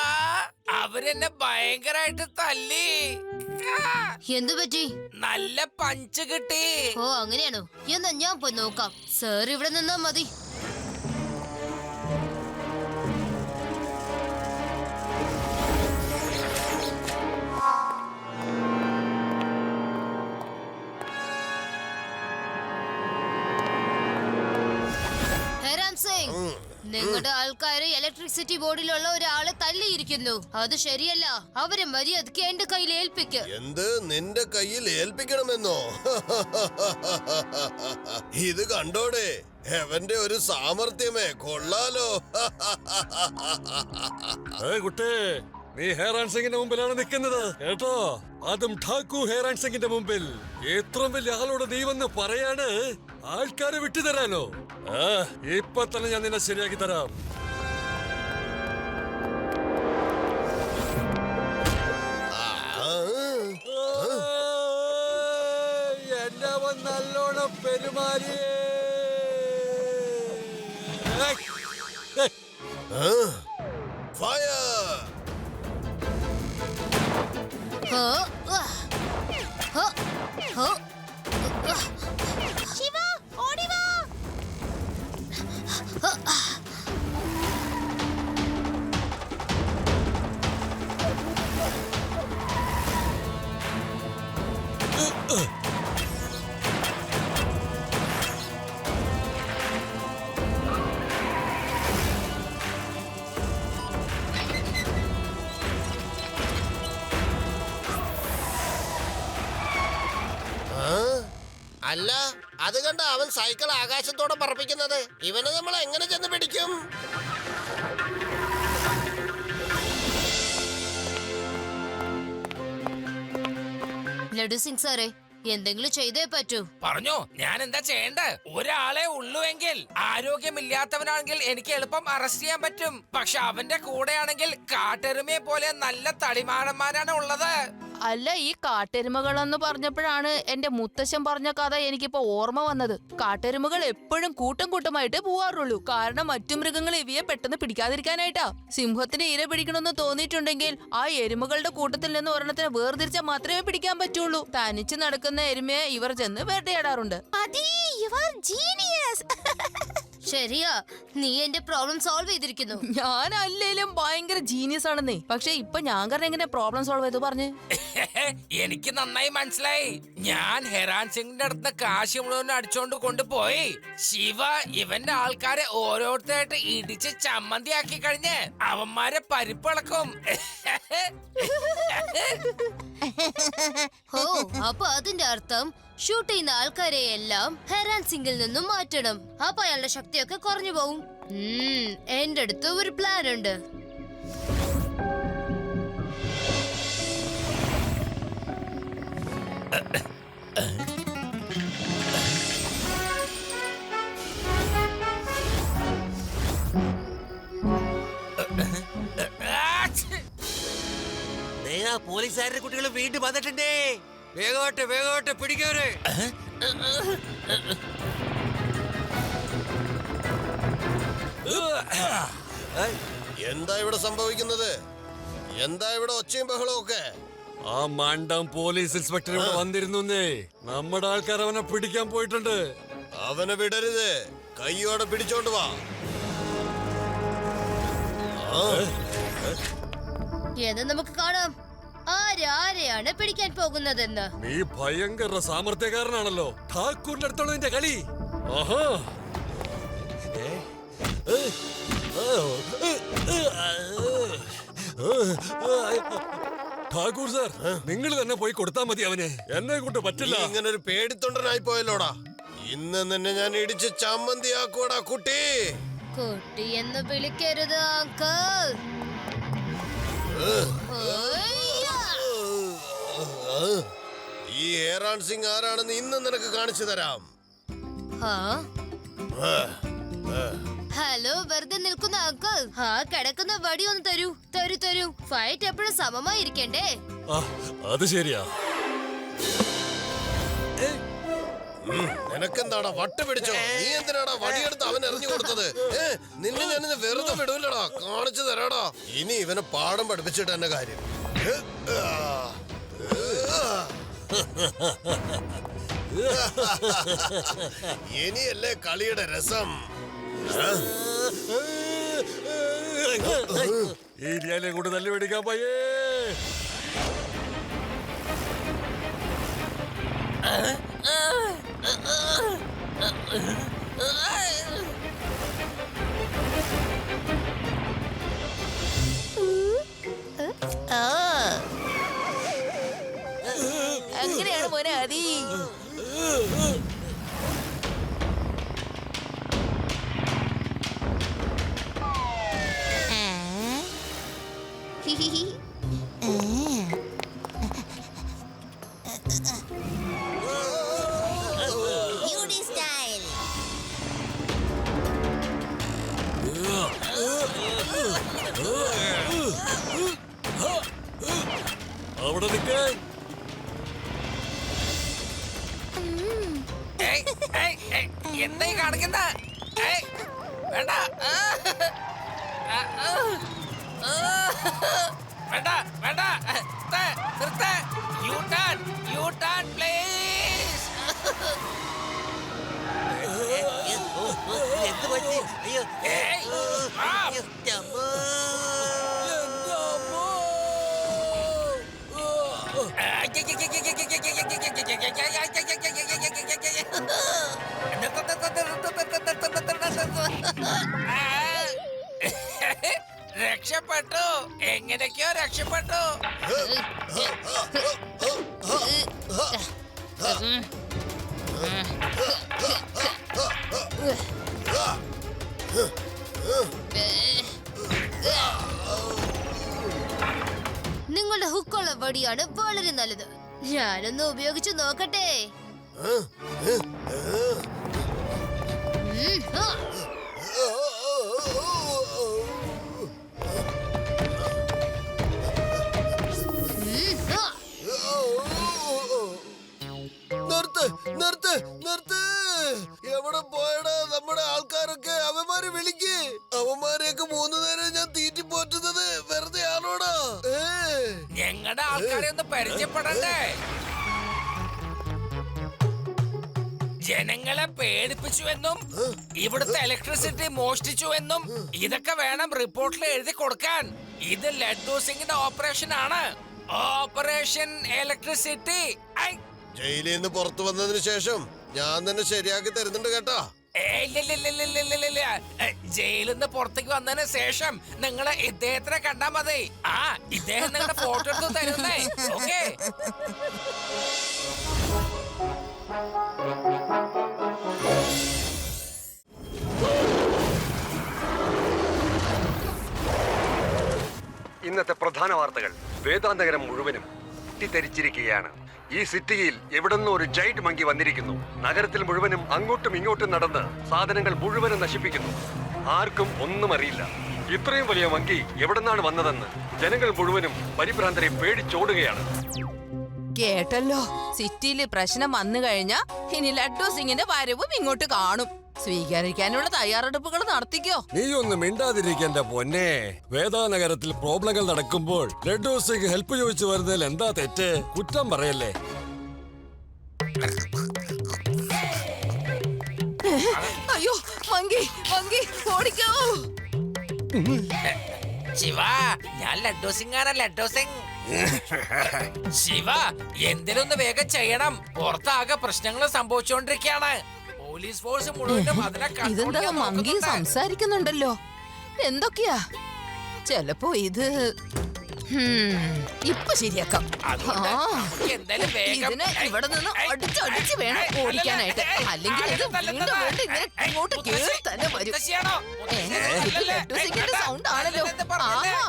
അവരെന്നെ ഭയങ്കരായിട്ട് തല്ലി. എന്തു പറ്റി? നല്ല പഞ്ച് കിട്ടി. ഓ, അങ്ങനെയാണോ? എന്നാ ഞാൻ പോയി നോക്കാം. സാർ ഇവിടെ നിന്നാ മതി. ഹേറാം സിംഗ്, നിങ്ങളുടെ ആൾക്കാര് ഇലക്ട്രിസിറ്റി ബോർഡിലുള്ള ഒരാളെ തല്ലിയിരിക്കുന്നു. അത് ശരിയല്ല. അവരെ മര്യാദയ്ക്ക് എന്റെ കയ്യിൽ ഏൽപ്പിക്ക്. എന്ത്, നിന്റെ കയ്യിൽ ഏൽപ്പിക്കണമെന്നോ? ഇത് കണ്ടോടെ, അവന്റെ ഒരു സാമർത്ഥ്യമേ, കൊള്ളാലോ. കുട്ടി, നീ ഹേറാൻ സിംഗിന്റെ മുമ്പിലാണ് നിൽക്കുന്നത്, കേട്ടോ? അതും ഠാക്കൂർ ഹേറാൻ സിംഗിന്റെ മുമ്പിൽ. ഇത്രയും വലിയ ആളോട് നീ വന്ന് പറയാണ് ആൾക്കാരെ വിട്ടുതരാനോ? ഇപ്പൊ തന്നെ ഞാൻ നിന്നെ ശരിയാക്കി തരാം. എന്നവൻ നല്ലോണം പെരുമാറി. ഫയർ! ശിവ, ഓടി വാ. അല്ല, അത് കണ്ട അവൻ സൈക്കിൾ ആകാശത്തോടെ പറപ്പിക്കുന്നത്. ഇവനെ നമ്മൾ എങ്ങനെ ചെന്ന് പിടിക്കും? ലഡു സിംഗ് സാറേ, എന്തെങ്കിലും ചെയ്തേ പറ്റൂ. പറഞ്ഞു, ഞാൻ എന്താ ചെയ്യണ്ടേ? ഒരാളെ ഉള്ളുവെങ്കിൽ, ആരോഗ്യമില്ലാത്തവനാണെങ്കിൽ എനിക്ക് എളുപ്പം അറസ്റ്റ് ചെയ്യാൻ പറ്റും. പക്ഷെ അവന്റെ കൂടെയാണെങ്കിൽ കാട്ടെരുമയെ പോലെ നല്ല തടിമാടന്മാരാണ് ഉള്ളത്. അല്ല, ഈ കാട്ടെരുമകളെന്ന് പറഞ്ഞപ്പോഴാണ് എന്റെ മുത്തശ്ശൻ പറഞ്ഞ കഥ എനിക്കിപ്പോ ഓർമ്മ വന്നത്. കാട്ടെരുമകൾ എപ്പോഴും കൂട്ടം കൂട്ടമായിട്ട് പോവാറുള്ളൂ. കാരണം മറ്റു മൃഗങ്ങൾ ഇവയെ പെട്ടെന്ന് പിടിക്കാതിരിക്കാനായിട്ടാ. സിംഹത്തിന് ഇര പിടിക്കണമെന്ന് തോന്നിയിട്ടുണ്ടെങ്കിൽ ആ എരുമകളുടെ കൂട്ടത്തിൽ നിന്ന് ഒരെണ്ണത്തിനെ വേർതിരിച്ചാൽ മാത്രമേ പിടിക്കാൻ പറ്റുള്ളൂ. തനിച്ച് നടക്കുന്ന എരുമയെ ഇവർ ചെന്ന് വേട്ടയാടാറുണ്ട്. ശരിയാ, നീ എന്റെ പ്രോബ്ലം സോൾവ് ചെയ്തിരിക്കുന്നു. ഞാൻ അല്ലേലും ഭയങ്കര ജീനിയസ് ആണെന്നേ. പക്ഷെ ഇപ്പൊ ഞാൻ കാരണം എങ്ങനെ പ്രോബ്ലം സോൾവ് ചെയ്തു പറഞ്ഞു? എനിക്ക് നന്നായി മനസ്സിലായി. ഞാൻ ഹെറാൻ സിംഗിന്റെ അടുത്ത് കാശ് മുഴുവൻ അടിച്ചോണ്ട് കൊണ്ടുപോയി. ശിവ ഇവന്റെ ആൾക്കാരെ ഓരോരുത്തരായിട്ട് ഇടിച്ച് ചമ്മന്തിയാക്കി കഴിഞ്ഞ് അവന്മാരെ പരിപ്പിളക്കും. ഓ, അപ്പൊ അതിന്റെ അർത്ഥം ഷൂട്ട് ചെയ്യുന്ന ആൾക്കാരെ എല്ലാം ഹെറാൻ സിംഗിൽ നിന്നും മാറ്റണം. അപ്പൊ അയാളുടെ ശക്തിയൊക്കെ കുറഞ്ഞു പോവും. എന്റെ അടുത്ത് ഒരു പ്ലാൻ ഉണ്ട്. പോലീസുകാരുടെ കുട്ടികൾ വീണ്ടും വന്നിട്ടുണ്ടേ. വേഗോട്ട് വേഗോട്ട് പിടിക്കവര്. എന്താ ഇവിടെ സംഭവിക്കുന്നത്? എന്താ ഇവിടെ ഒച്ചയും ബഹളവും ഒക്കെ? ആ മണ്ടം പോലീസ് ഇൻസ്പെക്ടർ ഇവിടെ വന്നിരുന്നേ. നമ്മുടെ ആൾക്കാർ അവനെ പിടിക്കാൻ പോയിട്ടുണ്ട്. അവനെ വിടരുത്, കൈയോടെ പിടിച്ചോണ്ട് വാ. എന്ന് നമുക്ക് കാണാം ആരെയാണ് പിടിക്കാൻ പോകുന്നതെന്ന്. നീ ഭയങ്കര സാമർത്ഥ്യക്കാരനാണല്ലോ. ഠാക്കൂറിന്റെ അടുത്താണ് നിന്റെ കളി. ആഹാ, ഠാക്കൂർ സാർ, നിങ്ങൾ തന്നെ പോയി കൊടുത്താ മതി അവനെ. എന്നെ കൊണ്ട് പറ്റില്ല. ഇങ്ങനെ ഒരു പേടിത്തൊണ്ടനായി പോയല്ലോടാ. ഇന്ന് നിന്നെ ഞാൻ ഇടിച്ച് ചമ്മന്തിയാക്കൂടാ കുട്ടി. കുട്ടി എന്ന് വിളിക്കരുത് അങ്കിൾ. ഈ ഹെറാൻ സിംഗ് ആരാണെന്ന് ഇന്ന് നിനക്ക് കാണിച്ചു തരാം. ഹലോ, വെറുതെ നിൽക്കുന്ന അങ്കിൾ. ആ കിടക്കുന്ന വടി ഒന്ന് തരൂ. തരൂ. ഫൈറ്റ് എപ്പോഴും സമമായിരിക്കണ്ടേ? അത് ശരിയാ. നിനക്കെന്താടാ വട്ട് പിടിച്ചോ? നീ എന്തിനാടാ വടിയെടുത്ത് അവൻ എറിഞ്ഞു കൊടുത്തത്? നിന്നെ ഞാനിന്ന് വെറുതെ വിടൂലടാ, കാണിച്ചു തരാടാ. ഇനി ഇവനെ പാഠം പഠിപ്പിച്ചിട്ട് തന്നെ കാര്യം. ഇനിയല്ലേ കളിയുടെ രസം. ഈ രിയാലെ കൊണ്ട് തല്ലി പിടിക്കാൻ പയ്യേ. അങ്ങനെയാണ് മോനെ അതി. അവിടെ നിൽക്കാൻ. എന്തായി കാണിക്കുന്ന? വേണ്ട വേണ്ട വേണ്ട, നിർത്ത. U turn please. എന്ത് പറ്റി? അയ്യോ, രക്ഷപ്പെട്ടു. എങ്ങനെയൊക്കെയോ രക്ഷപ്പെട്ടു. നിങ്ങളുടെ ഹുക്കുള്ള വടിയാണ് വളരെ നല്ലത്. ഞാനൊന്ന് ഉപയോഗിച്ച് നോക്കട്ടെ. ആ. ആ. നിർത്ത് നിർത്ത് നിർത്ത്. എവിടെ പോയടാ നമ്മുടെ ആൾക്കാരൊക്കെ? അവന്മാരെ വിളിക്ക്. അവന്മാരെയൊക്കെ 3 നേരം ഞാൻ തീറ്റി പോറ്റുന്നത് വെറുതെ ആണോടാ? ഞങ്ങളുടെ ആൾക്കാരെ ഒന്ന് പരിചയപ്പെടണ്ടേ? ജനങ്ങളെ പേടിപ്പിച്ചുവെന്നും ഇവിടുത്തെ ഇലക്ട്രിസിറ്റി മോഷ്ടിച്ചുവെന്നും ഇതൊക്കെ വേണം റിപ്പോർട്ടിൽ എഴുതി കൊടുക്കാൻ. ഇത് ലഡ്ഡു സിംഗിന്റെ ഓപ്പറേഷൻ ആണ്. Operation electricity. ജയിലിൽ നിന്ന് പുറത്തു വന്നതിന് ശേഷം ഞാൻ തന്നെ ശരിയാക്കി തരുന്നുണ്ട് കേട്ടാ. ജയിലിൽ നിന്ന് പുറത്തേക്ക് വന്നതിന് ശേഷം നിങ്ങൾ ഇദ്ദേഹത്തിനെ കണ്ടാ മതി. ആ ഇദ്ദേഹം നിങ്ങളുടെ ഫോട്ടോ എടുത്ത് തരുന്നേ. ഓക്കെ. ഇന്നത്തെ പ്രധാന വാർത്തകൾ. വേദാന്തകരം മുഴുവനും പൊട്ടിത്തെറിച്ചിരിക്കുകയാണ്. ഈ സിറ്റിയിൽ എവിടുന്ന് ഒരു ജൈന്റ് മങ്കി വന്നിരിക്കുന്നു. നഗരത്തിൽ മുഴുവനും അങ്ങോട്ടും ഇങ്ങോട്ടും നടന്ന് സാധനങ്ങൾ മുഴുവനും നശിപ്പിക്കുന്നു. ആർക്കും ഒന്നും അറിയില്ല. ഇത്രയും വലിയ മങ്കി എവിടുന്നാണ് വന്നതെന്ന് ജനങ്ങൾ മുഴുവനും പരിഭ്രാന്തരെ പേടിച്ചോടുകയാണ്. കേട്ടല്ലോ, സിറ്റിയില് പ്രശ്നം വന്നു കഴിഞ്ഞാ ഇനി ലഡ്ഡു സിംഗിന്റെ വരവും ഇങ്ങോട്ട് കാണും. സ്വീകരിക്കാനുള്ള തയ്യാറെടുപ്പുകൾ നടത്തിക്കോ. നീ ഒന്ന് മിണ്ടാതിരിക്കണ്ട പൊന്നെ. വേദാനഗരത്തിൽ പ്രോബ്ലങ്ങൾ നടക്കുമ്പോൾ ലഡ്ഡു സിംഗ് ഹെൽപ്പ് ചോദിച്ചു വരുന്നതിൽ എന്താ തെറ്റ്? കുറ്റം പറയല്ലേ. അയ്യോ, മങ്കി മങ്കി ഓടിക്കോ. ശിവ, ഞാൻ ലഡ്ഡു സിംഗ് ആണ്. ലഡ്ഡു സിംഗ്. ശിവ, എന്തിനൊന്ന് വേഗം ചെയ്യണം. പുറത്താകെ പ്രശ്നങ്ങൾ സംഭവിച്ചുകൊണ്ടിരിക്കുകയാണ്. പോലീസ് ഫോഴ്സ് മുഴുവനും അതിനെ ഇതെന്താ മങ്കി സംസാരിക്കുന്നുണ്ടല്ലോ? എന്തൊക്കെയാ? ചെലപ്പോ ഇത് ഇപ്പൊ ശരിയാക്കാം. ഇതിനെ ഇവിടെ നിന്ന് അടിച്ചടിച്ച് വേണം ഓടിക്കാനായിട്ട്. അല്ലെങ്കിൽ ഇത് വീണ്ടും വീണ്ടും ഇങ്ങനെ ഇങ്ങോട്ട് കേറി തന്നെ വരും. ലഡ്ഡു സൗണ്ട് ആണല്ലോ. ആഹാ,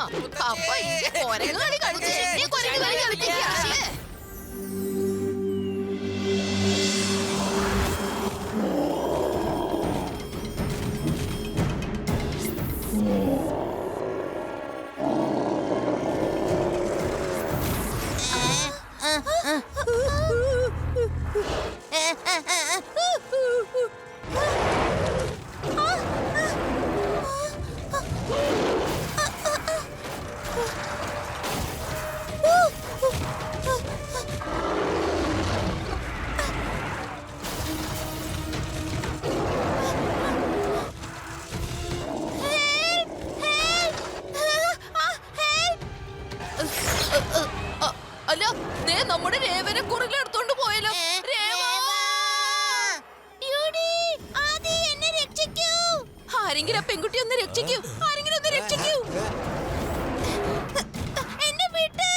അപ്പൊ ഈ കൊരങ്ങ് കളി കളിച്ച് എന്നെ കൊരങ്ങ് കളി കളിപ്പിക്കുകയാണല്ലേ? അല്ല, നമ്മുടെ രേവനെ കുറിലെടുത്തോണ്ട് പോയല്ലോ. ആരെങ്കിലും ആ പെൺകുട്ടി ഒന്ന് രക്ഷിക്കൂ. ആരെങ്കിലും ഒന്ന് രക്ഷിക്കൂ. എന്നെ വിട്ട്.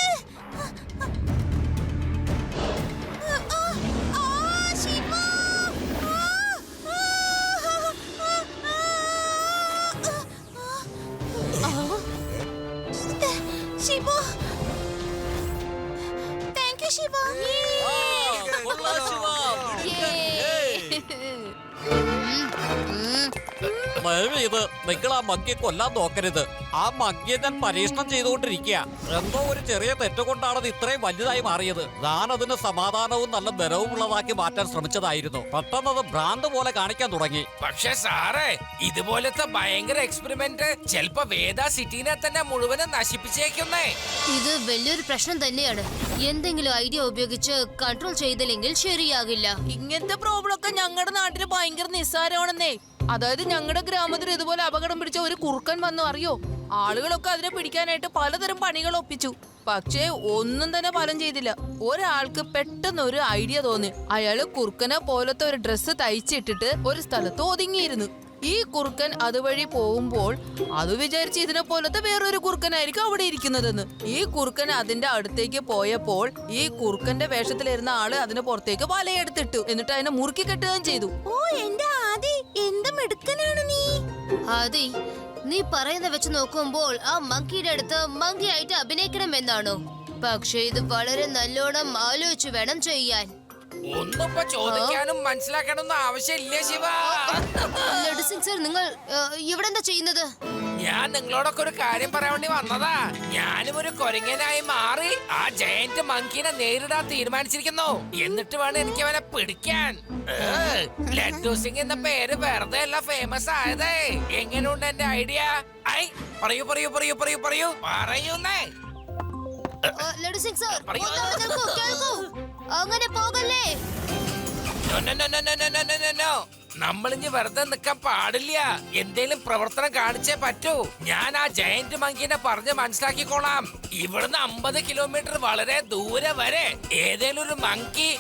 Shiva, thank you Shiva. ദയവേത് നിങ്ങൾ ആ മങ്കിയെ കൊല്ലാൻ നോക്കരുത്. ആ മങ്കിയെ ഞാൻ പരീക്ഷണം ചെയ്തുകൊണ്ടിരിക്കുക. എന്തോ ഒരു ചെറിയ തെറ്റുകൊണ്ടാണത് ഇത്രയും വലുതായി മാറിയത്. ഞാൻ അതിന് സമാധാനവും നല്ല ബലവും ഉള്ളതാക്കി മാറ്റാൻ ശ്രമിച്ചതായിരുന്നു. പെട്ടെന്ന് അത് ഭ്രാന്ത് പോലെ കാണിക്കാൻ തുടങ്ങി. പക്ഷെ സാറേ, ഇതുപോലത്തെ ഭയങ്കര എക്സ്പെരിമെന്റ് ചിലപ്പോ വേദ സിറ്റിനെ തന്നെ മുഴുവനും നശിപ്പിച്ചേക്കുന്നേ. ഇത് വലിയൊരു പ്രശ്നം തന്നെയാണ്. എന്തെങ്കിലും ഐഡിയ ഉപയോഗിച്ച് കൺട്രോൾ ചെയ്തില്ലെങ്കിൽ ശരിയാകില്ല. ഇങ്ങനത്തെ പ്രോബ്ലം ഒക്കെ ഞങ്ങളുടെ നാട്ടില് ഭയങ്കര നിസ്സാരമാണെന്നേ. അതായത് ഞങ്ങളുടെ ഗ്രാമത്തിൽ ഇതുപോലെ അപകടം പിടിച്ച ഒരു കുറുക്കൻ വന്നു, അറിയോ? ആളുകളൊക്കെ അതിനെ പിടിക്കാനായിട്ട് പലതരം പണികൾ ഒപ്പിച്ചു. പക്ഷേ ഒന്നും തന്നെ ഫലം ചെയ്തില്ല. ഒരാൾക്ക് പെട്ടെന്ന് ഒരു ഐഡിയ തോന്നി. അയാള് കുറുക്കനെ പോലത്തെ ഒരു ഡ്രസ്സ് തയ്ച്ചിട്ടിട്ട് ഒരു സ്ഥലത്ത് ഒതുങ്ങിയിരുന്നു. ഈ കുറുക്കൻ അതുവഴി പോകുമ്പോൾ അത് വിചാരിച്ച് ഇതിനെ പോലത്തെ വേറൊരു കുറുക്കനായിരിക്കും അവിടെ ഇരിക്കുന്നതെന്ന്. ഈ കുറുക്കൻ അതിന്റെ അടുത്തേക്ക് പോയപ്പോൾ ഈ കുറുക്കന്റെ വേഷത്തിലിരുന്ന ആള് അതിന് പുറത്തേക്ക് വലയെടുത്തിട്ടു. എന്നിട്ട് അതിനെ മുറുക്കി കെട്ടുകയും ചെയ്തു. ഓ എന്റെ ആദി, എന്ത് മിടുക്കനാണ് നീ. ആദി, നീ പറയുന്ന വെച്ച് നോക്കുമ്പോൾ ആ മങ്കിയുടെ അടുത്ത് മങ്കി ആയിട്ട് അഭിനയിക്കണം എന്നാണോ? പക്ഷെ ഇത് വളരെ നല്ലോണം ആലോചിച്ചു വേണം ചെയ്യാൻ. ഒന്നിപ്പോ ചോദിക്കാനും മനസ്സിലാക്കാനൊന്നും ആവശ്യമില്ല ശിവ. ലഡു സിംഗ് സർ, നിങ്ങൾ ഇവിടെ എന്താ ചെയ്യുന്നത്? ഞാൻ നിങ്ങളോടൊക്കെ ഒരു കാര്യം പറയാൻ വേണ്ടി വന്നതാ. ഞാനും ഒരു കൊരങ്ങനായി മാറി ആ ജയന്റ് മങ്കിനെ നേരിടാൻ തീരുമാനിച്ചിരിക്കുന്നു. എന്നിട്ട് വേണം എനിക്ക് അവനെ പിടിക്കാൻ. ലഡു സിംഗ് എന്ന പേര് വെറുതെ അല്ല ഫേമസ് ആയതേ. എങ്ങനെയുണ്ട് എന്റെ ഐഡിയ? ഐ പറയൂ പറയൂ പറയൂ പറയൂ പറയൂ പറയുന്നേ. ലഡു സിംഗ് സർ, കേൾക്കൂ. അങ്ങനെ പോകല്ലേ. നമ്മളിഞ്ഞ് വെറുതെ നിൽക്കാൻ പാടില്ല. എന്തേലും പ്രവർത്തനം കാണിച്ചേ പറ്റൂ. ഞാൻ ആ ജയന്റ് മങ്കിനെ പറഞ്ഞ് മനസ്സിലാക്കിക്കോളാം. ഇവിടുന്ന് 50 കിലോമീറ്റർ വളരെ ദൂരെ വരെ ഏതേലും ഒരു മങ്കി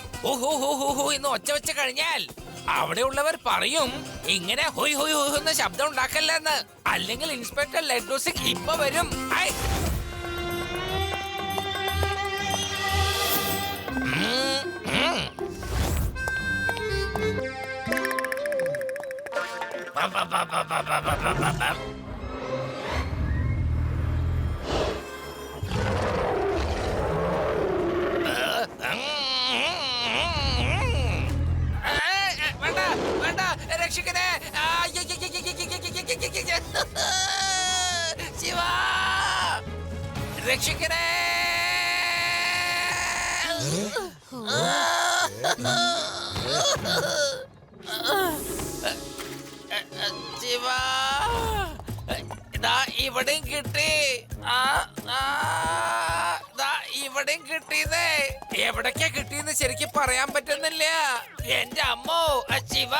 എന്ന് ഒച്ച വെച്ച് കഴിഞ്ഞാൽ അവിടെയുള്ളവർ പറയും ഇങ്ങനെ ഹൊയ് ഹൊയ് ഹൊയ് എന്ന ശബ്ദം ഉണ്ടാക്കല്ലെന്ന്. അല്ലെങ്കിൽ ഇൻസ്പെക്ടർ ലഡു സിംഗ് ഇപ്പൊ വരും. വേണ്ട വേണ്ട രക്ഷിക്കണേ. ശിവ രക്ഷിക്കണേ. ശിവ ഇതാ ഇവിടെയും കിട്ടി. ഇവിടെയും കിട്ടിയതേ. എവിടൊക്കെയാ കിട്ടിയെന്ന് ശരിക്കും പറയാൻ പറ്റുന്നില്ല. എന്റെ അമ്മോ ശിവ,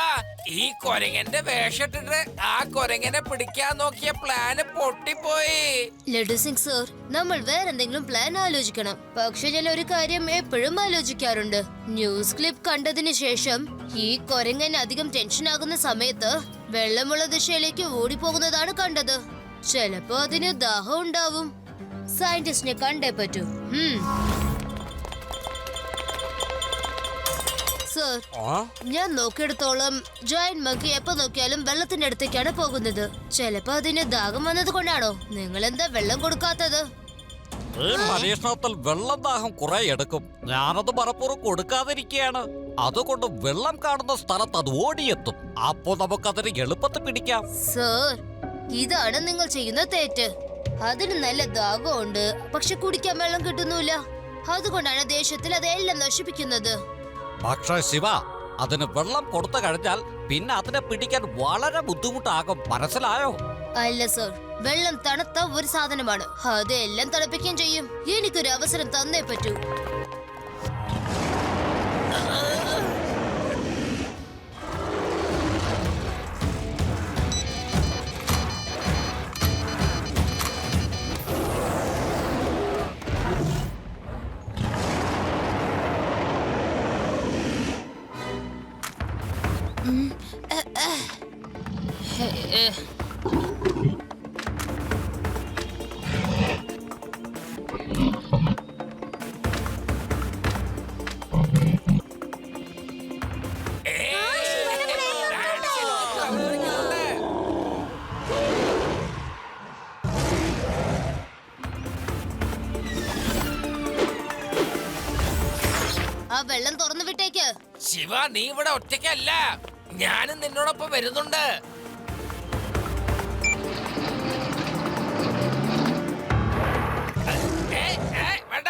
ഈ കൊരങ്ങന്റെ വേഷിട്ടിട്ട് ആ കൊരങ്ങനെ പിടിക്കാൻ നോക്കിയ പ്ലാന് പൊട്ടിപ്പോയി. ലഡു സിംഗ് സർ, നമ്മൾ വേറെന്തെങ്കിലും പ്ലാൻ ആലോചിക്കണം. പക്ഷെ ഞാൻ ഒരു കാര്യം എപ്പോഴും ആലോചിക്കാറുണ്ട്. ന്യൂസ് ക്ലിപ്പ് കണ്ടതിന് ശേഷം ഈ കൊരങ്ങൻ അധികം ടെൻഷൻ ആകുന്ന സമയത്ത് വെള്ളമുള്ള ദിശയിലേക്ക് ഓടിപ്പോകുന്നതാണ് കണ്ടത്. ചിലപ്പോ അതിന് ദാഹം ഉണ്ടാവും. സയന്റിസ്റ്റിനെ കണ്ടേ പറ്റൂ. സർ, ഞാൻ നോക്കിയെടുത്തോളം ജയന്റ് മങ്കി എപ്പോ നോക്കിയാലും വെള്ളത്തിന്റെ അടുത്തേക്കാണ് പോകുന്നത്. ചിലപ്പോ അതിന് ദാഹം വന്നത് കൊണ്ടാണോ? നിങ്ങൾ എന്താ വെള്ളം കൊടുക്കാത്തത്? ഈ പരീക്ഷണത്തിൽ വെള്ളം ദാഹം കുറെ എടുക്കും. ഞാനത് മനപ്പൂർവ്വം കൊടുക്കാതിരിക്കുകയാണ്. അതുകൊണ്ട് വെള്ളം കാണുന്ന സ്ഥലത്ത് അത് ഓടിയെത്തും. അപ്പോ നമുക്കതിന് എളുപ്പത്തിൽ പിടിക്കാം. സർ, ഇതാണ് നിങ്ങൾ ചെയ്യുന്ന തെറ്റ്. അതിന് നല്ല ദാഹമുണ്ട്, പക്ഷെ കുടിക്കാൻ വെള്ളം കിട്ടുന്നില്ല. അതുകൊണ്ടാണ് ദേഷ്യത്തിൽ അതെല്ലാം നശിപ്പിക്കുന്നത്. പക്ഷേ ശിവ, അതിന് വെള്ളം കൊടുത്തു കഴിഞ്ഞാൽ പിന്നെ അതിനെ പിടിക്കാൻ വളരെ ബുദ്ധിമുട്ടാകും. മനസ്സിലായോ? അല്ല സർ, വെള്ളം തണുത്ത ഒരു സാധനമാണ്. അതെല്ലാം തണുപ്പിക്കുകയും ചെയ്യും. എനിക്കൊരു അവസരം തന്നേ പറ്റൂ. ആ വെള്ളം തുറന്നു വിട്ടേക്ക്. ശിവ, നീ ഇവിടെ ഒറ്റയ്ക്കല്ല. ഞാനും നിന്നോടൊപ്പം വരുന്നുണ്ട്. വേണ്ട.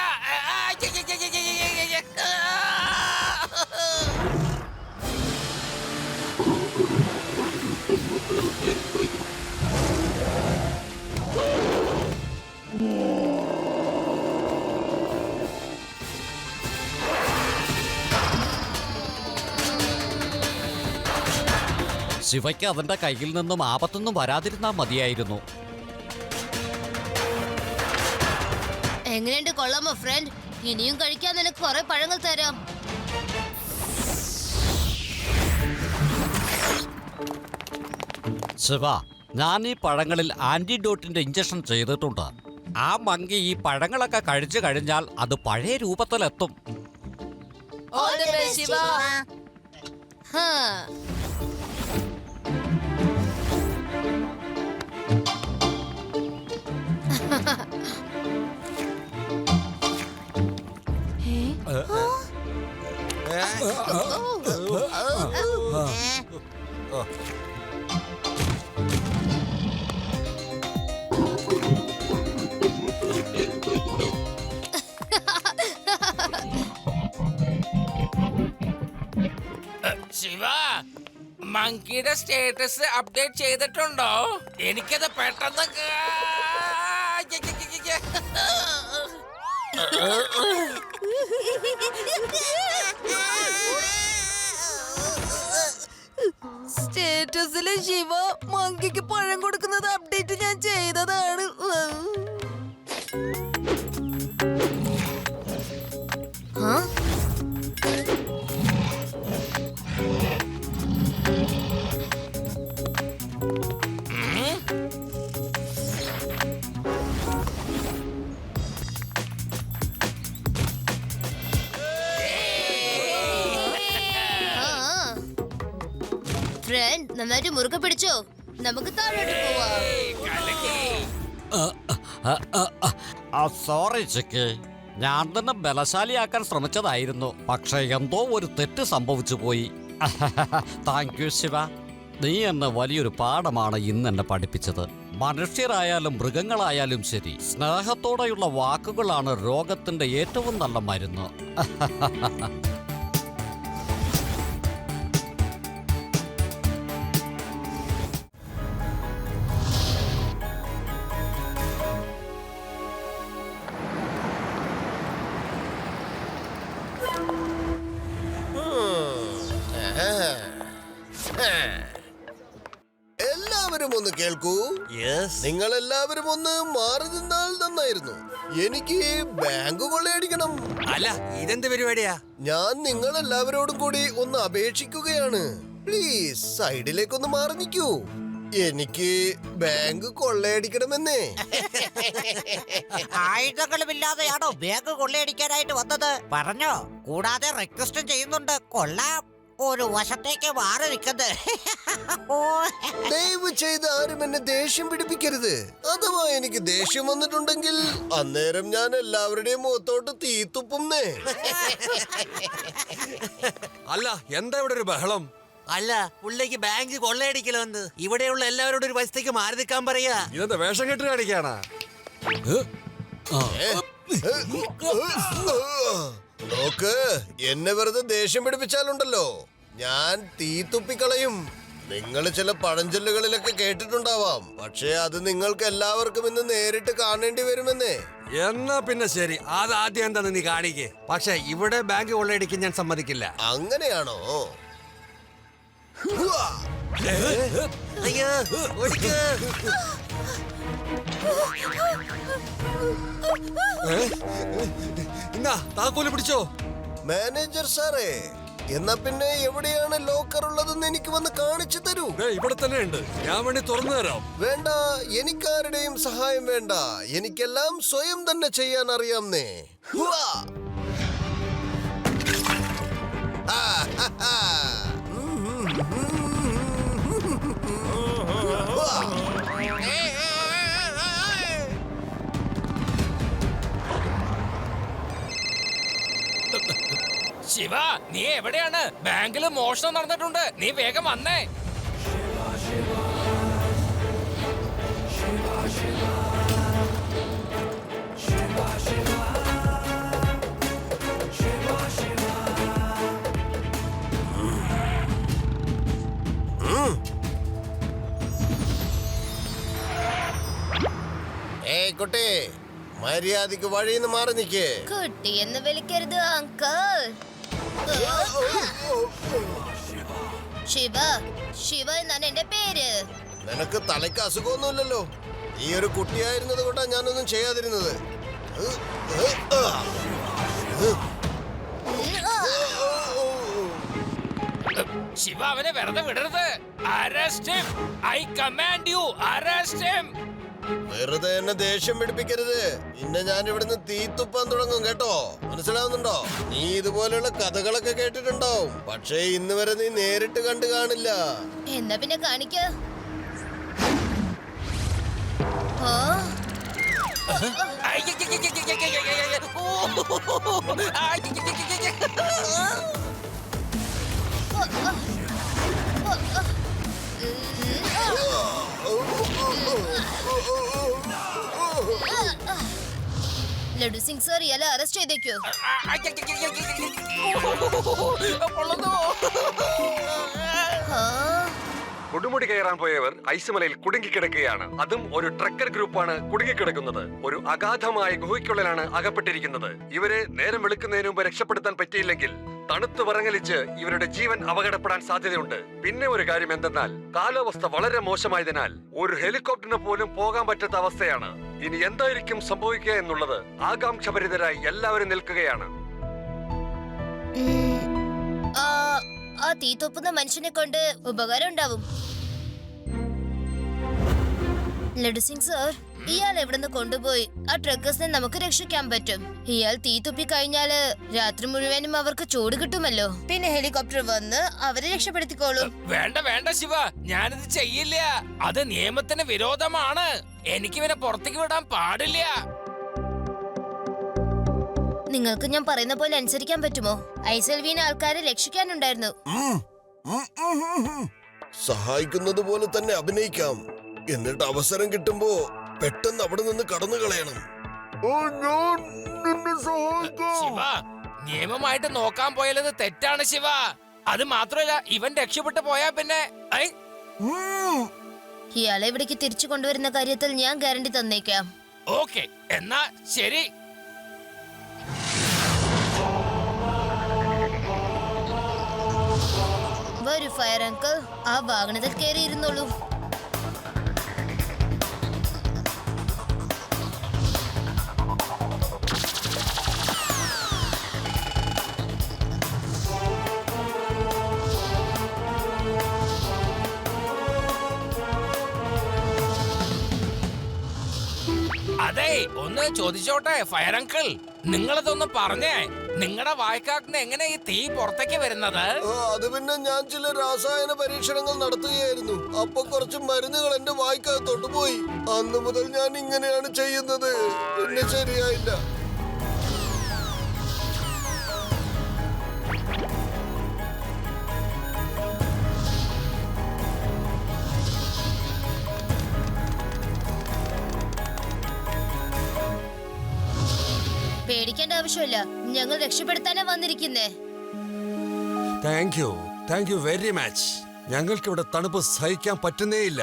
ശിവയ്ക്ക് അവന്റെ കയ്യിൽ നിന്നും ആപത്തൊന്നും വരാതിരുന്നാ മതിയായിരുന്നു. എങ്ങനെയുണ്ട്, കൊള്ളാമോ ഫ്രണ്ട്? ഇനിയും കഴിക്കാൻ നിനക്ക് കുറെ പഴങ്ങൾ തരാം. ശിവ, ഞാൻ ഈ പഴങ്ങളിൽ ആന്റിഡോട്ടിന്റെ ഇഞ്ചക്ഷൻ ചെയ്തിട്ടുണ്ട്. ആ മങ്കി ഈ പഴങ്ങളൊക്കെ കഴിച്ചു കഴിഞ്ഞാൽ അത് പഴയ രൂപത്തിലെത്തും. ശിവ, മങ്കിയുടെ സ്റ്റേറ്റസ് അപ്ഡേറ്റ് ചെയ്തിട്ടുണ്ടോ? എനിക്കത് പെട്ടെന്ന് സ്റ്റേറ്റസിലെ ശിവ മങ്കിക്ക് പഴം കൊടുക്കുന്നത് അപ്ഡേറ്റ് ഞാൻ ചെയ്തതാണ്. ഫ്രണ്ട്, നന്നായിട്ട് മുറുകെ പിടിച്ചോ, നമുക്ക് താഴോട്ട് പോവാം. സോറി ചിക്കി, ഞാൻ തന്നെ ബലശാലിയാക്കാൻ ശ്രമിച്ചതായിരുന്നു. പക്ഷെ എന്തോ ഒരു തെറ്റ് സംഭവിച്ചു പോയി. Thank you Shiva. നീ എന്നെ വലിയൊരു പാഠമാണ് ഇന്ന് എന്നെ പഠിപ്പിച്ചത്. മനുഷ്യരായാലും മൃഗങ്ങളായാലും ശരി, സ്നേഹത്തോടെയുള്ള വാക്കുകളാണ് രോഗത്തിന്റെ ഏറ്റവും നല്ല മരുന്ന്. എല്ലാവരും ഒന്ന് കേൾക്കൂ. നിങ്ങൾ എല്ലാവരും ഒന്ന് മാറി നിന്നാൽ നന്നായിരുന്നു. എനിക്ക് ബാങ്ക് കൊള്ളയടിക്കണം. അല്ല, ഇതെന്ത് പരിപാടിയാ? ഞാൻ നിങ്ങൾ എല്ലാവരോടും കൂടി ഒന്ന് അപേക്ഷിക്കുകയാണ്. പ്ലീസ് സൈഡിലേക്കൊന്ന് മാറി നിൽക്കൂ. എനിക്ക് ബാങ്ക് കൊള്ളയടിക്കണമെന്നേ. ആയുധങ്ങളുമില്ലാതെയാണോ ബാങ്ക് കൊള്ളയടിക്കാനായിട്ട് വന്നത്? പറഞ്ഞോ. കൂടാതെ റിക്വസ്റ്റും ചെയ്യുന്നുണ്ട്. കൊള്ളാം. ഒരു വശത്തേക്ക് മാറി നിൽക്കുന്നത്. ദയവ് ചെയ്ത് ആരും എന്നെ ദേഷ്യം പിടിപ്പിക്കരുത്. അഥവാ എനിക്ക് ദേഷ്യം വന്നിട്ടുണ്ടെങ്കിൽ അന്നേരം ഞാൻ എല്ലാവരുടെയും മുഖത്തോട്ട് തീത്തുപ്പുന്നേ. അല്ല, എന്താ ഇവിടെ ഒരു ബഹളം? അല്ല, പുള്ളിക്ക് ബാങ്ക് കൊള്ളയടിക്കലോന്ന്. ഇവിടെയുള്ള എല്ലാവരോടും ഒരു വശത്തേക്ക് മാറി നിൽക്കാൻ പറയാ. ഇതെന്താ വേഷം കെട്ട് കാണിക്കാനാ? നോക്ക്, എന്നെ വെറുതെ ദേഷ്യം പിടിപ്പിച്ചാലുണ്ടല്ലോ ഞാൻ തീത്തുപ്പിക്കളയും. നിങ്ങൾ ചില പഴഞ്ചൊല്ലുകളിലൊക്കെ കേട്ടിട്ടുണ്ടാവാം, പക്ഷേ അത് നിങ്ങൾക്ക് എല്ലാവർക്കും ഇന്ന് നേരിട്ട് കാണേണ്ടി വരുമെന്നേ. എന്നാ പിന്നെ ശരി, അത് ആദ്യം എന്താന്ന് നീ കാണിക്കേ. പക്ഷെ ഇവിടെ ബാങ്ക് കൊള്ളയടിക്കാൻ ഞാൻ സമ്മതിക്കില്ല. അങ്ങനെയാണോ? അയ്യോ, ഓടിക്ക്. എന്നാ താക്കോല് പിടിച്ചോ. മാനേജർ സാറേ, എന്നാ പിന്നെ എവിടെയാണ് ലോക്കർ ഉള്ളതെന്ന് എനിക്ക് വന്ന് കാണിച്ചു തരൂ. ഇവിടെ തന്നെ ഉണ്ട്, ഞാൻ വേണ്ടി തുറന്നു തരാം. വേണ്ട, എനിക്കാരുടെയും സഹായം വേണ്ട. എനിക്കെല്ലാം സ്വയം തന്നെ ചെയ്യാൻ അറിയാംന്നേ. ഹുവാ. ആ, ഹ, ഹ. ഹുവാ. ശിവ, നീ എവിടെയാണ്? ബാങ്കില് മോഷണം നടന്നിട്ടുണ്ട്. നീ വേഗം വന്നേ. ഏയ് കുട്ടി, മര്യാദക്ക് വഴിന്ന് മാറി നിൽക്കേ. കുട്ടി എന്ന് വിളിക്കരുത് അങ്കിൾ. ശിവ, ശിവ എന്നാണ് എന്റെ പേര്. നിനക്ക് തലയ്ക്ക് അസുഖമൊന്നുമില്ലല്ലോ. നീ ഒരു കുട്ടിയായിരുന്നത് കൊണ്ടാ ഞാനൊന്നും ചെയ്യാതിരുന്നത്. ശിവ, അവനെ വെറുതെ വിടരുത്. Arrest him. I command U, arrest him. വെറുതെ എന്നെ ദേഷ്യം പിടിപ്പിക്കരുത്. പിന്നെ ഞാൻ ഇവിടുന്ന് തീത്തുപ്പാൻ തുടങ്ങും, കേട്ടോ? മനസ്സിലാവുന്നുണ്ടോ? നീ ഇതുപോലെയുള്ള കഥകളൊക്കെ കേട്ടിട്ടുണ്ടാവും, പക്ഷേ ഇന്ന് വരെ നീ നേരിട്ട് കണ്ടു കാണില്ല. എന്നാ പിന്നെ കാണിക്ക. ലഡു സിംഗ് സാർ ഇയാളെ അറസ്റ്റ് ചെയ്തേക്കോ. കൊടുമുടി കയറാൻ പോയവർ ഐസുമലയിൽ കുടുങ്ങിക്കിടക്കുകയാണ്. അതും ഒരു ട്രക്കർ ഗ്രൂപ്പാണ് കുടുങ്ങിക്കിടക്കുന്നത്. ഒരു അഗാധമായ ഗുഹയ്ക്കുള്ളിലാണ് അകപ്പെട്ടിരിക്കുന്നത്. ഇവരെ നേരം വെളുക്കുന്നതിന് മുമ്പ് രക്ഷപ്പെടുത്താൻ പറ്റിയില്ലെങ്കിൽ തണുത്തു വിറങ്ങലിച്ച് ഇവരുടെ ജീവൻ അപകടപ്പെടാൻ സാധ്യതയുണ്ട്. പിന്നെ ഒരു കാര്യം എന്തെന്നാൽ കാലാവസ്ഥ വളരെ മോശമായതിനാൽ ഒരു ഹെലികോപ്റ്ററിന് പോലും പോകാൻ പറ്റാത്ത അവസ്ഥയാണ്. ഇനി എന്തായിരിക്കും സംഭവിക്കുക എന്നുള്ളത് ആകാംക്ഷഭരിതരായി എല്ലാവരും നിൽക്കുകയാണ്. ആ തീ തൊപ്പുന്ന മനുഷ്യനെ കൊണ്ട് ഉപകാരം ഉണ്ടാവും. ലഡു സിംഗ് സാർ, ഇയാൾ എവിടുന്ന് കൊണ്ടുപോയി ആ ട്രക്കേഴ്സിനെ നമുക്ക് രക്ഷിക്കാൻ പറ്റും. ഇയാൾ തീ തുപ്പി കഴിഞ്ഞാല് രാത്രി മുഴുവനും അവർക്ക് ചൂട് കിട്ടുമല്ലോ. പിന്നെ ഹെലികോപ്റ്റർ വന്ന് അവരെ രക്ഷപ്പെടുത്തിക്കോളും. വേണ്ട വേണ്ട ശിവ, ഞാനിത് ചെയ്യില്ല. അത് നിയമത്തിന് വിരോധമാണ്. എനിക്കിവനെ പുറത്തേക്ക് വിടാൻ പാടില്ല. നിങ്ങൾക്ക് ഞാൻ പറയുന്ന പോലെ അനുസരിക്കാൻ പറ്റുമോ? ഐസിൽ വീണ ആൾക്കാരെ രക്ഷിക്കാനുണ്ടായിരുന്നു. സഹായിക്കുന്നത് പോലെ തന്നെ അഭിനയിക്കാം. എന്നിട്ട് അവസരം കിട്ടുമ്പോ പെട്ടെന്ന് അവിടെ നിന്ന് കടന്നു കളയണം. ശിവ, നിയമമായിട്ട് നോക്കാൻ പോയാലത് തെറ്റാണ് ശിവ. അത് മാത്രമല്ല, ഇവൻ രക്ഷപ്പെട്ടു പോയാ പിന്നെ ഇയാളെ ഇവിടേക്ക് തിരിച്ചു കൊണ്ടുവരുന്ന കാര്യത്തിൽ ഞാൻ ഗ്യാരണ്ടി തന്നേക്കാം. ഓക്കെ, എന്നാ ശരി. വരൂ ഫയർ അങ്കിൾ, ആ വാഹനത്തിൽ കയറിയിരുന്നുള്ളൂ. അതെ, ഒന്ന് ചോദിച്ചോട്ടെ ഫയർ അങ്കിൾ, നിങ്ങളതൊന്ന് പറഞ്ഞേ. നിങ്ങളുടെ വായ്ക്കാട്ടിന് എങ്ങനെ ഈ തീ പുറത്തേക്ക് വരുന്നത്? അത് പിന്നെ ഞാൻ ചില രാസായന പരീക്ഷണങ്ങൾ നടത്തുകയായിരുന്നു. അപ്പൊ കുറച്ച് മരുന്നുകൾ എന്റെ വായ്ക്കകത്തോട്ട് പോയി. അന്ന് മുതൽ ഞാൻ ഇങ്ങനെയാണ് ചെയ്യുന്നത്. പിന്നെ ശരിയായില്ല. പേടിക്കേണ്ട ആവശ്യമില്ല, ഞങ്ങൾ രക്ഷപ്പെടുത്താനാ വന്നിരിക്കുന്നേ. Thank you very much. ഞങ്ങൾക്ക് ഇവിടെ തണുപ്പ് സഹിക്കാൻ പറ്റുന്നേയില്ല.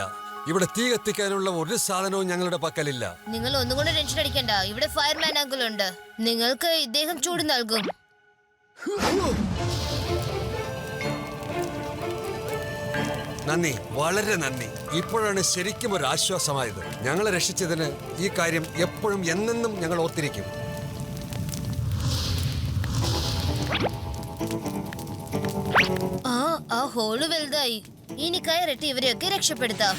ഇവിടെ തീ കത്തിക്കാനുള്ള ഒരു സാധനവും ഞങ്ങളുടെ പക്കലില്ല. നിങ്ങൾ ഒന്നും കൊണ്ട് ടെൻഷൻ അടിക്കണ്ട. ഇവിടെ ഫയർമാൻ അങ്കിൾ ഉണ്ട്. നിങ്ങൾക്ക് ഇദ്ദേഹം ചൂട് നൽകും. നന്ദി, വളരെ നന്ദി. ഇപ്പോഴാണ് ശരിക്കും ഒരു ആശ്വാസമായത്. ഞങ്ങളെ രക്ഷിച്ചതിന് ഈ കാര്യം എപ്പോഴും എന്നെന്നും ഞങ്ങൾ ഓർത്തിരിക്കും. ആ ഹോള് വലുതായി. ഇനി കയറിട്ട് ഇവരെയൊക്കെ രക്ഷപ്പെടുത്താം.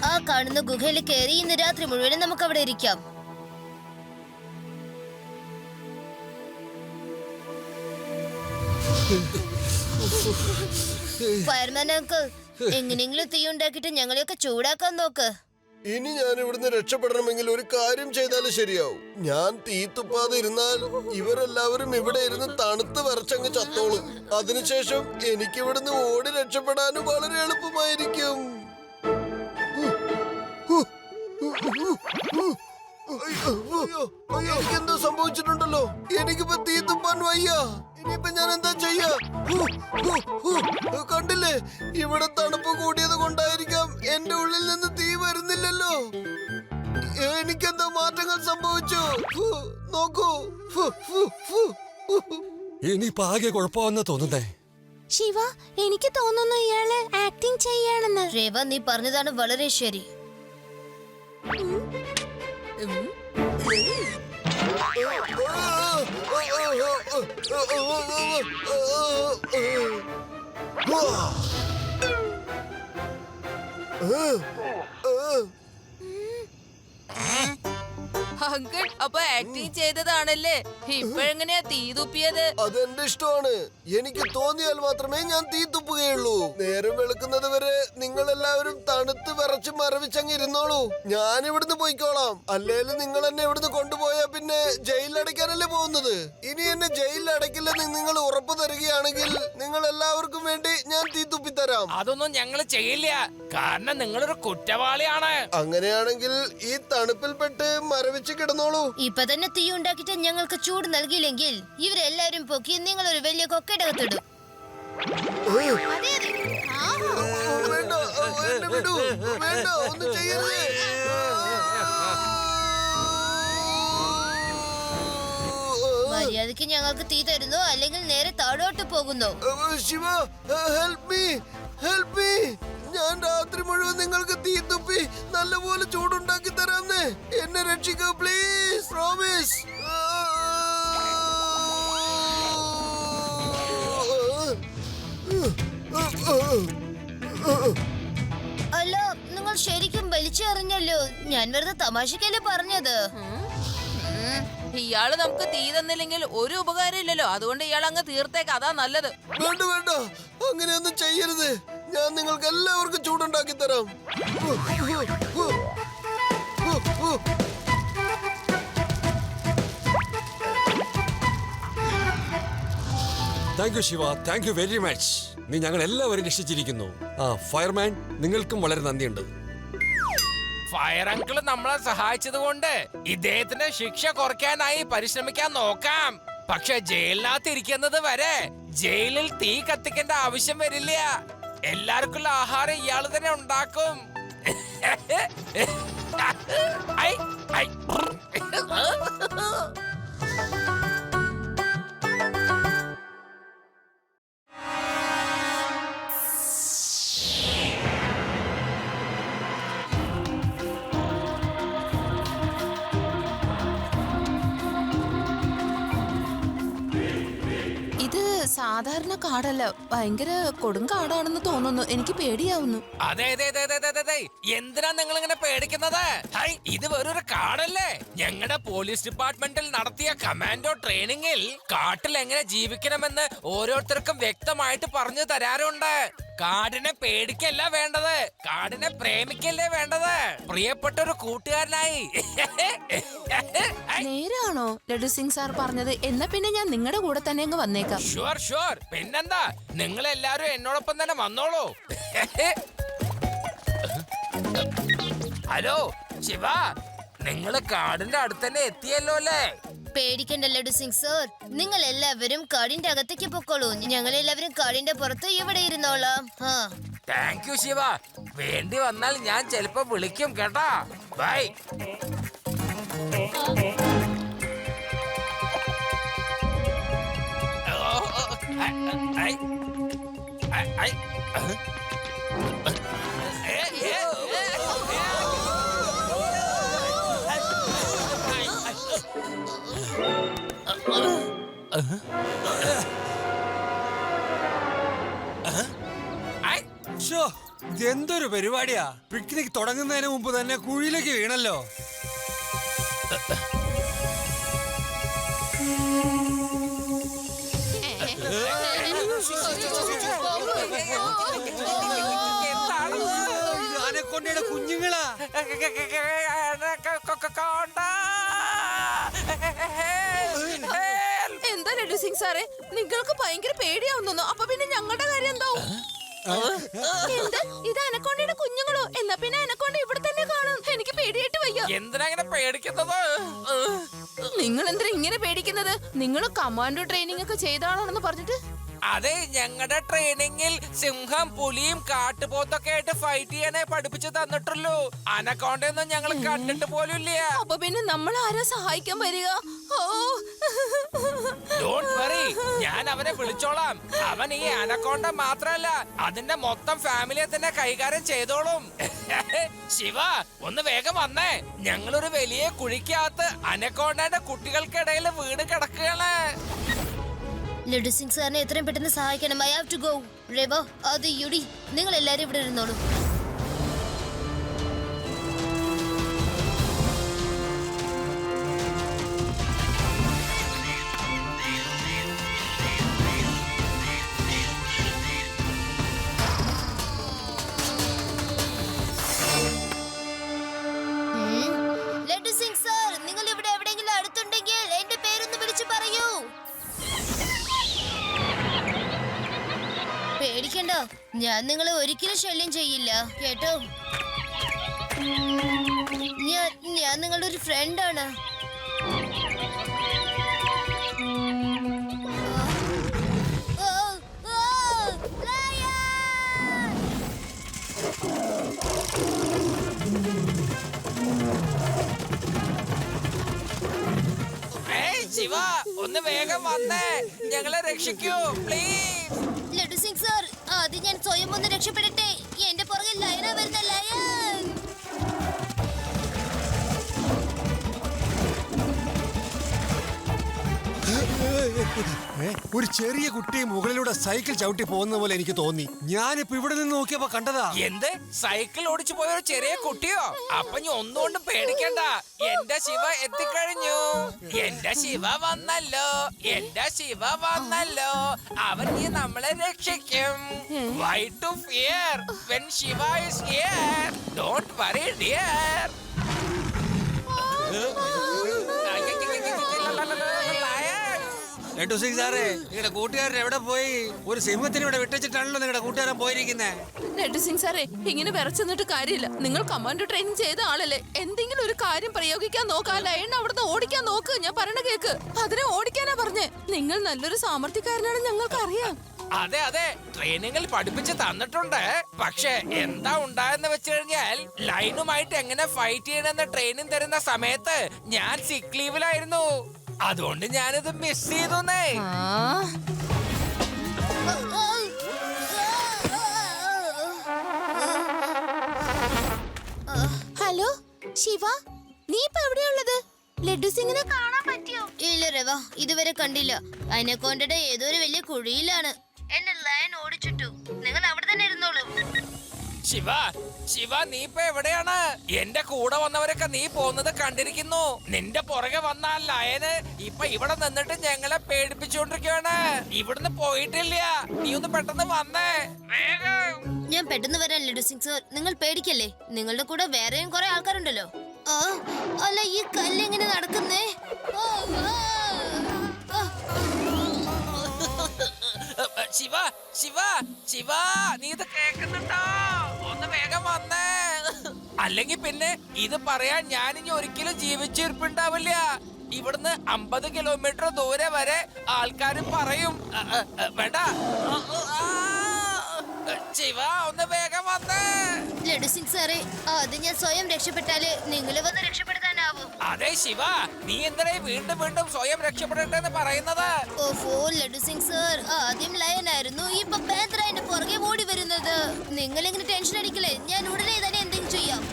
ആ കാണുന്ന ഗുഹയിൽ കയറി ഇന്ന് രാത്രി മുഴുവനും നമുക്ക് അവിടെ ഇരിക്കാം. ഫയർമാൻ അങ്കിൾ, എങ്ങനെയെങ്കിലും തീ ഉണ്ടാക്കിയിട്ട് ഞങ്ങളെയൊക്കെ ചൂടാക്കാൻ നോക്ക്. ഇനി ഞാൻ ഇവിടുന്ന് രക്ഷപ്പെടണമെങ്കിൽ ഒരു കാര്യം ചെയ്താലും ശരിയാവും. ഞാൻ തീ തുപ്പാതെ ഇരുന്നാൽ ഇവരെല്ലാവരും ഇവിടെ ഇരുന്ന് തണുത്ത് വിറച്ചങ്ങ് ചത്തോളും. അതിനുശേഷം എനിക്കിവിടുന്ന് ഓടി രക്ഷപ്പെടാനും വളരെ എളുപ്പമായിരിക്കും. എനിക്കെന്തോ സംഭവിച്ചിട്ടുണ്ടല്ലോ. എനിക്കിപ്പോ തീ തുപ്പാൻ വയ്യ. ഇനിയിപ്പോ ഞാൻ എന്താ ചെയ്യാ? കണ്ടില്ലേ, ഇവിടെ തണുപ്പ് കൂടിയത് കൊണ്ടായിരിക്കാം എന്റെ ഉള്ളിൽ നിന്ന് തീ വരുന്നില്ലല്ലോ. എനിക്കെന്തോ മാറ്റങ്ങൾ സംഭവിച്ചു. നോക്കൂ. ഇനിയിപ്പോ ആകെ കുഴപ്പമെന്ന് തോന്നുന്നേ. ശിവ, എനിക്ക് തോന്നുന്നു ഇയാള് ആക്ടിങ് ചെയ്യാണെന്ന്. രേവ, നീ പറഞ്ഞതാണ് വളരെ ശരി. അങ്കിൾ അപ്പൊ ആക്ടിങ് ചെയ്തതാണല്ലേ? ഇപ്പോഴെങ്ങനെയാ തീ തുപ്പിയത്? അതെന്റെ ഇഷ്ടമാണ്. എനിക്ക് തോന്നിയാൽ മാത്രമേ ഞാൻ തീ തുപ്പുകയുള്ളൂ. നേരം വെളുക്കുന്നത് വരെ നിങ്ങൾ എല്ലാവരും തണുത്ത് വിറച്ച് മരവിച്ചങ്ങ് ഇരുന്നോളൂ. ഞാൻ ഇവിടുന്ന് പോയിക്കോളാം. അല്ലേലും നിങ്ങൾ എന്നെ ഇവിടുന്ന് കൊണ്ടുപോയാ പിന്നെ ജയിലിലടയ്ക്കാനല്ലേ പോകുന്നത്. ഇനി എന്നെ ജയിലിലടയ്ക്കില്ലെന്ന് നിങ്ങൾ ഉറപ്പ് തരികയാണെങ്കിൽ നിങ്ങൾ എല്ലാവർക്കും വേണ്ടി ഞാൻ തീ തുപ്പിത്തരാം. അതൊന്നും ഞങ്ങൾ ചെയ്യില്ല, കാരണം നിങ്ങളൊരു കുറ്റവാളിയാണ്. അങ്ങനെയാണെങ്കിൽ ഈ തണുപ്പിൽപ്പെട്ട് മരവിച്ച് കിടന്നോളൂ. ഇപ്പൊ തന്നെ തീ ഉണ്ടാക്കിയിട്ട് ഞങ്ങൾക്ക് ചൂട് നൽകിയില്ലെങ്കിൽ ഇവരെല്ലാരും പൊക്കി നിങ്ങൾ ഒരു വലിയ കൊക്കടകത്തിടും. വേണ്ട, എന്നെ വിടൂ. വേണ്ട, ഒന്നും ചെയ്യരുത്. മര്യാദക്ക് ഞങ്ങൾക്ക് തീ തരുന്നു, അല്ലെങ്കിൽ നേരെ താഴോട്ട് പോകുന്നു. Shiva, help me, help me. ഞാൻ രാത്രി മുഴുവൻ നിങ്ങൾക്ക് തീ തുപ്പി നല്ലപോലെ ചൂടുണ്ടാക്കി തരാമെന്ന്. എന്നെ രക്ഷിക്കൂ പ്ലീസ്, പ്രോമിസ്. അല്ല, നിങ്ങൾ ശരിക്കും വലിച്ചെറിഞ്ഞല്ലോ. ഞാൻ വെറുതെ തമാശക്കല്ലേ പറഞ്ഞത്. ഇയാള് നമുക്ക് തീ തന്നില്ലെങ്കിൽ ഒരു ഉപകാരം ഇല്ലല്ലോ. അതുകൊണ്ട് ഇയാൾ അങ്ങ് തീർത്തേക്ക്, അതാ നല്ലത്. വേണ്ട വേണ്ട, അങ്ങനെയൊന്നും ചെയ്യരുത്. ഞാൻ നിങ്ങൾക്ക് എല്ലാവർക്കും ചൂടുണ്ടാക്കി തരാം. Thank you Shiva, thank you very much. നീ ഞങ്ങൾ എല്ലാവരും രക്ഷിച്ചിരിക്കുന്നു. ആ ഫയർമാൻ, നിങ്ങൾക്കും വളരെ നന്ദിയുണ്ട്. ഫയർ അങ്കിൾ നമ്മളെ സഹായിച്ചത് കൊണ്ട് ഇദ്ദേഹത്തിന്റെ ശിക്ഷ കുറയ്ക്കാനായി പരിശ്രമിക്കാൻ നോക്കാം. പക്ഷെ ജയിലിനകത്ത് ഇരിക്കുന്നത് വരെ ജയിലിൽ തീ കത്തിക്കേണ്ട ആവശ്യം വരില്ല. എല്ലാവർക്കുള്ള ആഹാരം ഇയാൾ തന്നെ ഉണ്ടാക്കും. I, I. ഇത് സാധാരണ കാടല്ല, ഭയങ്കര കൊടുങ്കാടാണെന്ന് തോന്നുന്നു. എനിക്ക് പേടിയാവുന്നു. അതെ അതെ അതെ അതെ അതെ അതെ. എന്തിനാ നിങ്ങൾ ഇങ്ങനെ പേടിക്കുന്നത്? ഹൈ, ഇത് വേറൊരു കാടല്ലേ. ഞങ്ങളുടെ പോലീസ് ഡിപ്പാർട്ട്മെന്റിൽ നടത്തിയ കമാൻഡോ ട്രെയിനിങ്ങിൽ കാട്ടിൽ എങ്ങനെ ജീവിക്കണമെന്ന് ഓരോരുത്തർക്കും വ്യക്തമായിട്ട് പറഞ്ഞു തരാറുണ്ട്. കാടിനെ പേടിക്കല്ല വേണ്ടത്, കാടിനെ പ്രേമിക്കല്ലേ വേണ്ടത്. പ്രിയപ്പെട്ട ഒരു കൂട്ടുകാരനായി. നേരാണോ ലഡു സിംഗ് സാർ പറഞ്ഞത്? എന്നാ പിന്നെ ഞാൻ നിങ്ങളുടെ കൂടെ തന്നെ അങ്ങ് വന്നേക്കാം. ഷുവർ ഷുവർ, പിന്നെന്താ, നിങ്ങൾ എല്ലാരും എന്നോടൊപ്പം തന്നെ വന്നോളൂ. ഹലോ ശിവ, നിങ്ങള് കാടിന്റെ അടുത്ത് തന്നെ എത്തിയല്ലോ അല്ലേ? പേടിക്കണ്ട ലഡു സിംഗ് സർ, നിങ്ങൾ എല്ലാവരും കാടിന്റെ അകത്തേക്ക് പൊക്കോളൂ. ഞങ്ങൾ എല്ലാവരും കാടിന്റെ പുറത്ത് ഇവിടെ ഇരുന്നോളാം. Thank you Shiva. വേണ്ടി വന്നാൽ ഞാൻ ചിലപ്പോ വിളിക്കും കേട്ടാ. ബൈ. എന്തൊരു പരിപാടിയാ! പിക്നിക് തുടങ്ങുന്നതിന് മുമ്പ് തന്നെ കുഴിയിലേക്ക് വീണല്ലോ. ആനക്കൊണ്ടയുടെ കുഞ്ഞുങ്ങളാ. എന്താ ലഡു സിംഗ് സാറേ, നിങ്ങൾക്ക് ഭയങ്കര പേടിയാവുന്നു. അപ്പൊ പിന്നെ ഞങ്ങളുടെ കാര്യം എന്താവും? ഇത് അനക്കോണ്ടയുടെ കുഞ്ഞുങ്ങളോ? എന്നാ പിന്നെ അനക്കോണ്ട ഇവിടെ തന്നെ കാണും. എനിക്ക് പേടിയായിട്ട് വയ്യ. എന്തിനാ ഇങ്ങനെ പേടിക്കുന്നത്? നിങ്ങൾ എന്തിനാ ഇങ്ങനെ പേടിക്കുന്നത്? നിങ്ങൾ കമാൻഡോ ട്രെയിനിങ് ഒക്കെ ചെയ്ത ആളാണെന്ന് പറഞ്ഞിട്ട്. അതെ, ഞങ്ങളുടെ ട്രെയിനിങ്ങിൽ സിംഹം, പുലിയും കാട്ടുപോത്തൊക്കെ ആയിട്ട് ഫൈറ്റ് ചെയ്യാനേ പഠിപ്പിച്ചു തന്നിട്ടുള്ളൂ. അനക്കോണ്ടൊന്നും ഞങ്ങൾ കണ്ടിട്ട് പോലും ഇല്ല. അപ്പൊ പിന്നെ നമ്മൾ ആരാ സഹായിക്കാൻ വരിക? ഡോണ്ട് വറി, ഞാൻ അവനെ വിളിച്ചോളാം. അവൻ ഈ അനക്കോണ്ട മാത്രല്ല, അതിന്റെ മൊത്തം ഫാമിലിയെ തന്നെ കൈകാര്യം ചെയ്തോളും. ശിവ, ഒന്ന് വേഗം വന്നേ. ഞങ്ങളൊരു വലിയ കുഴിക്കകത്ത് അനക്കോണ്ടയുടെ കുട്ടികൾക്കിടയിൽ വീണ് കിടക്കുകയാണ്. ലഡു സിംഗ് സാറിനെ എത്രയും പെട്ടെന്ന് സഹായിക്കണം. I have to go. റേവോ, അത് യുഡി, നിങ്ങൾ എല്ലാരും ഇവിടെ ഇരുന്നോളൂ. ഞാൻ നിങ്ങളെ ഒരിക്കലും ശല്യം ചെയ്യില്ല കേട്ടോ. ഞാൻ നിങ്ങളുടെ ഒരു ഫ്രണ്ടാണ്. ശിവ ഒന്ന് വേഗം വന്നേ, ഞങ്ങളെ രക്ഷിക്കൂ പ്ലീസ്. ലഡു സിംഗ് സാർ, ആദ്യം ഞാൻ സ്വയം ഒന്ന് രക്ഷപ്പെടട്ടെ. എന്റെ പുറകിൽ ലയന വരുന്ന ലയൻ. ഒരു ചെറിയ കുട്ടി മുകളിലൂടെ സൈക്കിൾ ചവിട്ടി പോകുന്ന പോലെ എനിക്ക് തോന്നി. ഞാനിപ്പോ ഇവിടെ നിന്ന് നോക്കിയപ്പോ കണ്ടതാ. എന്ത്, സൈക്കിൾ ഓടിച്ചു പോയ ഒരു ചെറിയ കുട്ടിയോ? അപ്പൊ നീ ഒന്നുകൊണ്ടും പേടിക്കണ്ട, എന്റെ ശിവ എത്തിക്കഴിഞ്ഞു. എന്റെ ശിവ വന്നല്ലോ, എന്റെ ശിവ വന്നല്ലോ. അവൻ നീ നമ്മളെ രക്ഷിക്കും. Why to fear when Shiva is here? Don't worry dear. Laddu Singh സാറേ, നിങ്ങളുടെ കൂട്ടുകാരൻ എവിടെ പോയി? ഒരു സിംഹത്തിന് ഇവിടെ വിട്ടിച്ചിട്ടാണല്ലോ നിങ്ങളുടെ കൂട്ടുകാരൻ പോയിരിക്കുന്നത്. ലഡു സിംഗ് സാറേ, ഇങ്ങനെ വിറച്ചെന്നിട്ട് കാര്യമില്ല. നിങ്ങൾ കമാൻഡോ ട്രെയിനിങ് ചെയ്ത ആളല്ലേ. എന്തെങ്കിലും ഒരു കാര്യം പ്രയോഗിക്കാൻ നോക്കാം. ലയൺ അവിടുന്ന് ഓടിക്കാൻ നോക്ക്. ഞാൻ പറയണ കേക്ക്. അതിനെ ഓടിക്കാനാ പറഞ്ഞേ. നിങ്ങൾ നല്ലൊരു സാമർത്ഥ്യക്കാരനാണ്, ഞങ്ങൾക്ക് അറിയാം. അതെ അതെ, ട്രെയിനിങ്ങിൽ പഠിപ്പിച്ച് തന്നിട്ടുണ്ട്. പക്ഷെ എന്താ ഉണ്ടായെന്ന് വെച്ച് കഴിഞ്ഞാൽ, ലൈനുമായിട്ട് എങ്ങനെ ഫൈറ്റ് ചെയ്യണമെന്ന് ട്രെയിനിങ് തരുന്ന സമയത്ത് ഞാൻ സിക്ക് ലീവിലായിരുന്നു. അതുകൊണ്ട് ഞാനിത് മിസ് ചെയ്തു. ഹലോ ശിവ, നീ ഇപ്പൊ എവിടെയുള്ളത്? ലഡു സിംഗിനെ കാണാൻ പറ്റിയോ? ഇല്ല രവ, ഇതുവരെ കണ്ടില്ല. അനക്കോണ്ടയുടെ ഏതോ ഒരു വലിയ കുഴിയിലാണ്. എന്നെ ലയൻ ഓടിച്ചിട്ടു. നിങ്ങൾ അവിടെ തന്നെ ഇരുന്നോളൂ. ശിവ, ശിവ നീ ഇപ്പൊ എവിടെയാണ്? എന്റെ കൂടെ വന്നവരൊക്കെ നീ പോകുന്നത് കണ്ടിരിക്കുന്നു. നിന്റെ പുറകെ വന്ന ആ ലയന് ഇപ്പൊ ഇവിടെ നിന്നിട്ട് ഞങ്ങളെ പേടിപ്പിച്ചുകൊണ്ടിരിക്കുകയാണ്. ഇവിടുന്ന് പോയിട്ടില്ല. നീ ഒന്ന് പെട്ടെന്ന് വന്നേ, വേഗം. ഞാൻ പെട്ടെന്ന് വരാൻ ലഡു സിംഗ് സാർ, നിങ്ങൾ പേടിക്കല്ലേ. നിങ്ങളുടെ കൂടെ വേറെയും കുറെ ആൾക്കാരുണ്ടല്ലോ. അല്ല, ഈ കല്ലെങ്ങനെ നടക്കുന്നേ? ശിവ, ശിവ, ശിവ നീ ഇത് കേൾക്കുന്നുണ്ടോ? ഒന്ന് വേഗം വന്നേ, അല്ലെങ്കിൽ പിന്നെ ഇത് പറയാൻ ഞാനിനി ഒരിക്കലും ജീവിച്ചിരിപ്പുണ്ടാവില്ല. ഇവിടുന്ന് 50 കിലോമീറ്റർ ദൂരെ വരെ ആൾക്കാർ പറയും. വേണ്ട ശിവ, ഒന്ന് വേഗം വന്നേ. ലഡു സിംഗ് സാറേ, അത് ഞാൻ സ്വയം രക്ഷപ്പെട്ടാല് നിങ്ങൾ വന്ന് രക്ഷപ്പെടുത്താനാവും. അതെ ശിവ, നീ എന്തിനാ വീണ്ടും വീണ്ടും സ്വയം രക്ഷപ്പെടട്ടെന്ന് പറയുന്നത്? ഓഹോ ലഡു സിംഗ് സാർ, ആദ്യം ലയനായിരുന്നു, ഇപ്പൊ പാന്തറ എന്റെ പുറകെ ഓടി വരുന്നത്. നിങ്ങൾ ഇങ്ങനെ ടെൻഷൻ അടിക്കലേ. ഞാൻ ഉടനെ തന്നെ എന്തെങ്കിലും ചെയ്യാം.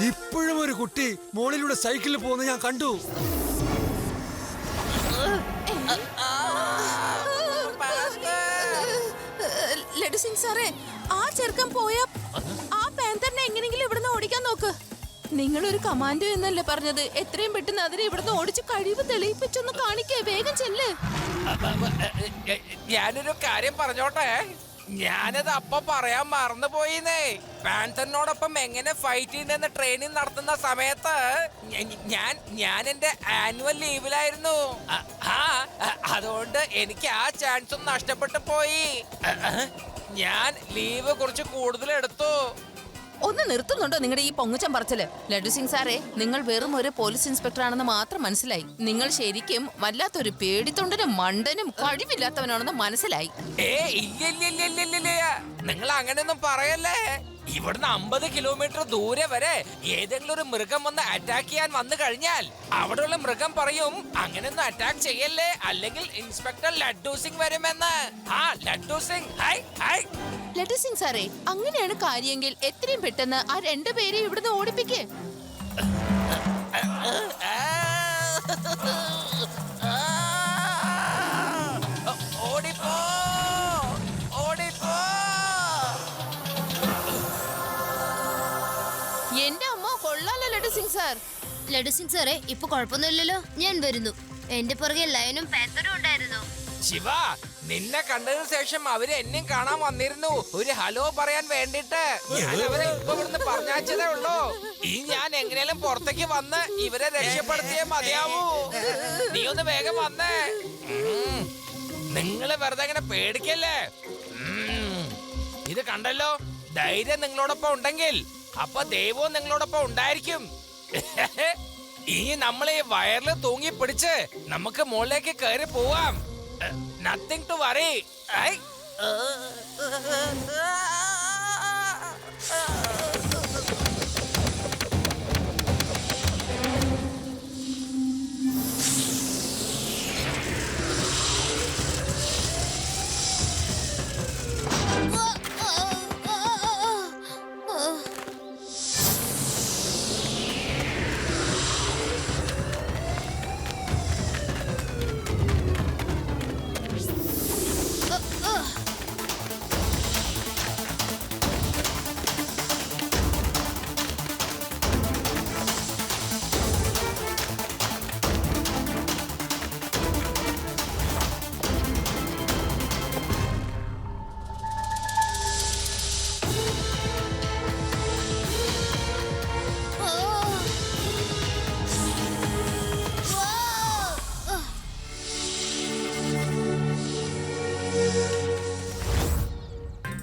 ഇപ്പോഴും ഒരു കുട്ടി മുകളിലൂടെ സൈക്കിളിൽ പോകുന്നത് ഞാൻ കണ്ടു. ലഡു സിംഗ് സാറേ, ആ ചെറുക്കൻ പോയ ആ പാന്തറിനെ എങ്ങനെയെങ്കിലും ഇവിടുന്ന് ഓടിക്കാൻ നോക്ക്. നിങ്ങളൊരു കമാൻഡോ എന്നല്ലേ പറഞ്ഞത്? എത്രയും പെട്ടെന്ന് അതിനെ ഇവിടുന്ന് ഓടിച്ച് കഴിവ് തെളിയിപ്പിച്ചൊന്ന് കാണിക്കേ. വേഗം ചെല്ല്. ഞാനൊരു കാര്യം പറഞ്ഞോട്ടെ, ഞാനത് അപ്പൊ പറയാൻ മറന്നുപോയിന്നേ. പാന്തറിനോടൊപ്പം എങ്ങനെ ഫൈറ്റ് ചെയ്യുന്ന ട്രെയിനിങ് നടത്തുന്ന സമയത്ത് ഞാൻ എന്റെ ആനുവൽ ലീവിലായിരുന്നു. അതുകൊണ്ട് എനിക്ക് ആ ചാൻസ് ഒന്ന് നഷ്ടപ്പെട്ടു പോയി. ഞാൻ ലീവ് കുറച്ച് കൂടുതൽ എടുത്തു. ഒന്ന് നിർത്തുന്നുണ്ടോ നിങ്ങളുടെ ഈ പൊങ്ങച്ചം പറച്ചല്? ലഡു സിംഗ് സാറേ, നിങ്ങൾ വെറും ഒരു പോലീസ് ഇൻസ്പെക്ടർ ആണെന്ന് മാത്രം മനസ്സിലായി. നിങ്ങൾ ശരിക്കും വല്ലാത്തൊരു പേടിത്തൊണ്ടനും മണ്ടനും കഴിവില്ലാത്തവനാണെന്ന് മനസ്സിലായി. നിങ്ങൾ അങ്ങനെയൊന്നും പറയല്ലേ. ഇവിടുന്ന് 50 കിലോമീറ്റർ ദൂരെ വരെ ഏതെങ്കിലും ഒരു മൃഗം വന്ന് അറ്റാക്ക് ചെയ്യാൻ വന്നു കഴിഞ്ഞാൽ അവിടെയുള്ള മൃഗം പറയും, അങ്ങനെയൊന്നും അറ്റാക്ക് ചെയ്യല്ലേ, അല്ലെങ്കിൽ ഇൻസ്പെക്ടർ ലഡു സിംഗ് വരുമെന്ന്. Laddu Singh, hi hi. ലഡു സിംഗ് സാറേ, അങ്ങനെയാണ് കാര്യമെങ്കിൽ എത്രയും പെട്ടെന്ന് ആ 2 പേരെ ഇവിടുന്ന് ഓടിപ്പിക്കേ. ഓടിപ്പോ, ഓടിപ്പോ. എന്റെ അമ്മ കൊള്ളാലോ ലഡു സിംഗ് സാർ. ലഡു സിംഗ് സാറേ, ഇപ്പൊ കുഴപ്പമൊന്നുമില്ലല്ലോ. ഞാൻ വരുന്നു. എന്റെ പുറകെ ലയനും പാന്തറും ഉണ്ടായിരുന്നു. ശിവ, നിന്നെ കണ്ടതിന് ശേഷം അവര് എന്നെയും കാണാൻ വന്നിരുന്നു ഒരു ഹലോ പറയാൻ വേണ്ടിട്ട്. ഞാൻ അവരെ ഇപ്പൊ ഇവിടുന്ന് പറഞ്ഞയച്ചതേ ഉള്ളൂ. ഈ ഞാൻ എങ്ങനെയാലും പുറത്തേക്ക് വന്ന് ഇവരെ രക്ഷപ്പെടുത്തിയേ മതിയാവൂ. നീ ഒന്ന് വേഗം വന്നേ. നിങ്ങള് വെറുതെ ഇങ്ങനെ പേടിക്കല്ലേ. ഇത് കണ്ടല്ലോ, ധൈര്യം നിങ്ങളോടൊപ്പം ഉണ്ടെങ്കിൽ അപ്പൊ ദൈവവും നിങ്ങളോടൊപ്പം ഉണ്ടായിരിക്കും. ഇനി നമ്മൾ ഈ വയറിൽ തൂങ്ങി പിടിച്ച് നമുക്ക് മുകളിലേക്ക് കയറി പോവാം. Nothing to worry.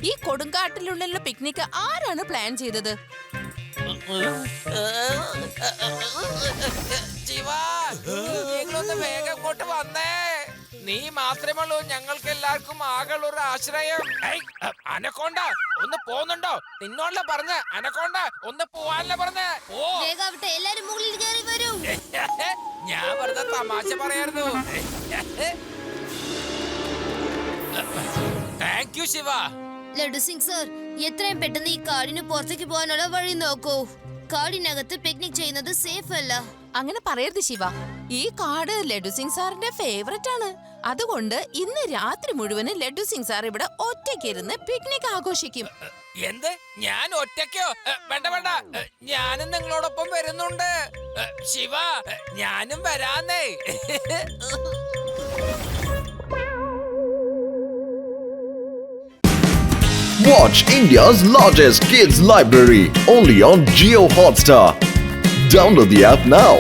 ഈ കൊടുങ്കാട്ടിലുള്ള പിക്നിക് ആരാണ് പ്ലാൻ ചെയ്തത്? ശിവ, വേഗം ഇങ്ങോട്ട് വന്നേ. നീ മാത്രമേ ഉള്ളൂ ഞങ്ങൾക്ക് എല്ലാവർക്കും ആകെയുള്ള ഒരു ആശ്രയം. അനക്കോണ്ട ഒന്ന് പോന്നുണ്ടോ? നിന്നോടല്ലേ പറഞ്ഞ അനക്കോണ്ട ഒന്ന് പോവാനല്ലേ പറഞ്ഞ. എല്ലാരും മുകളിൽ കയറി വരൂ. ഞാൻ വെറുതെ തമാശ പറയായിരുന്നു. Thank you Shiva. Laddu Singh sir, എത്രയും പെട്ടെന്ന് ഈ കാടിന് പുറത്തേക്ക് പോകാനുള്ള വഴി നോക്കൂ. കാടിനകത്ത് പിക്നിക് ചെയ്യുന്നത് സേഫ് അല്ല. അങ്ങനെ പറയരുത് ശിവ. ഈ കാട് ലഡു സിംഗ് സാറിന്റെ ഫേവറേറ്റ് ആണ്. അതുകൊണ്ട് ഇന്ന് രാത്രി മുഴുവനും ലഡു സിംഗ് സാർ ഇവിടെ ഒറ്റയ്ക്കിരുന്ന് പിക്നിക് ആഘോഷിക്കും. എന്ത്? ഞാൻ ഒറ്റയ്ക്കോ? വേണ്ട വേണ്ട, ഞാനും നിങ്ങളോടൊപ്പം വരുന്നുണ്ട്. ശിവ, ഞാനും വരാന്നേ. Watch India's largest kids library only on Jio Hotstar. Download the app now.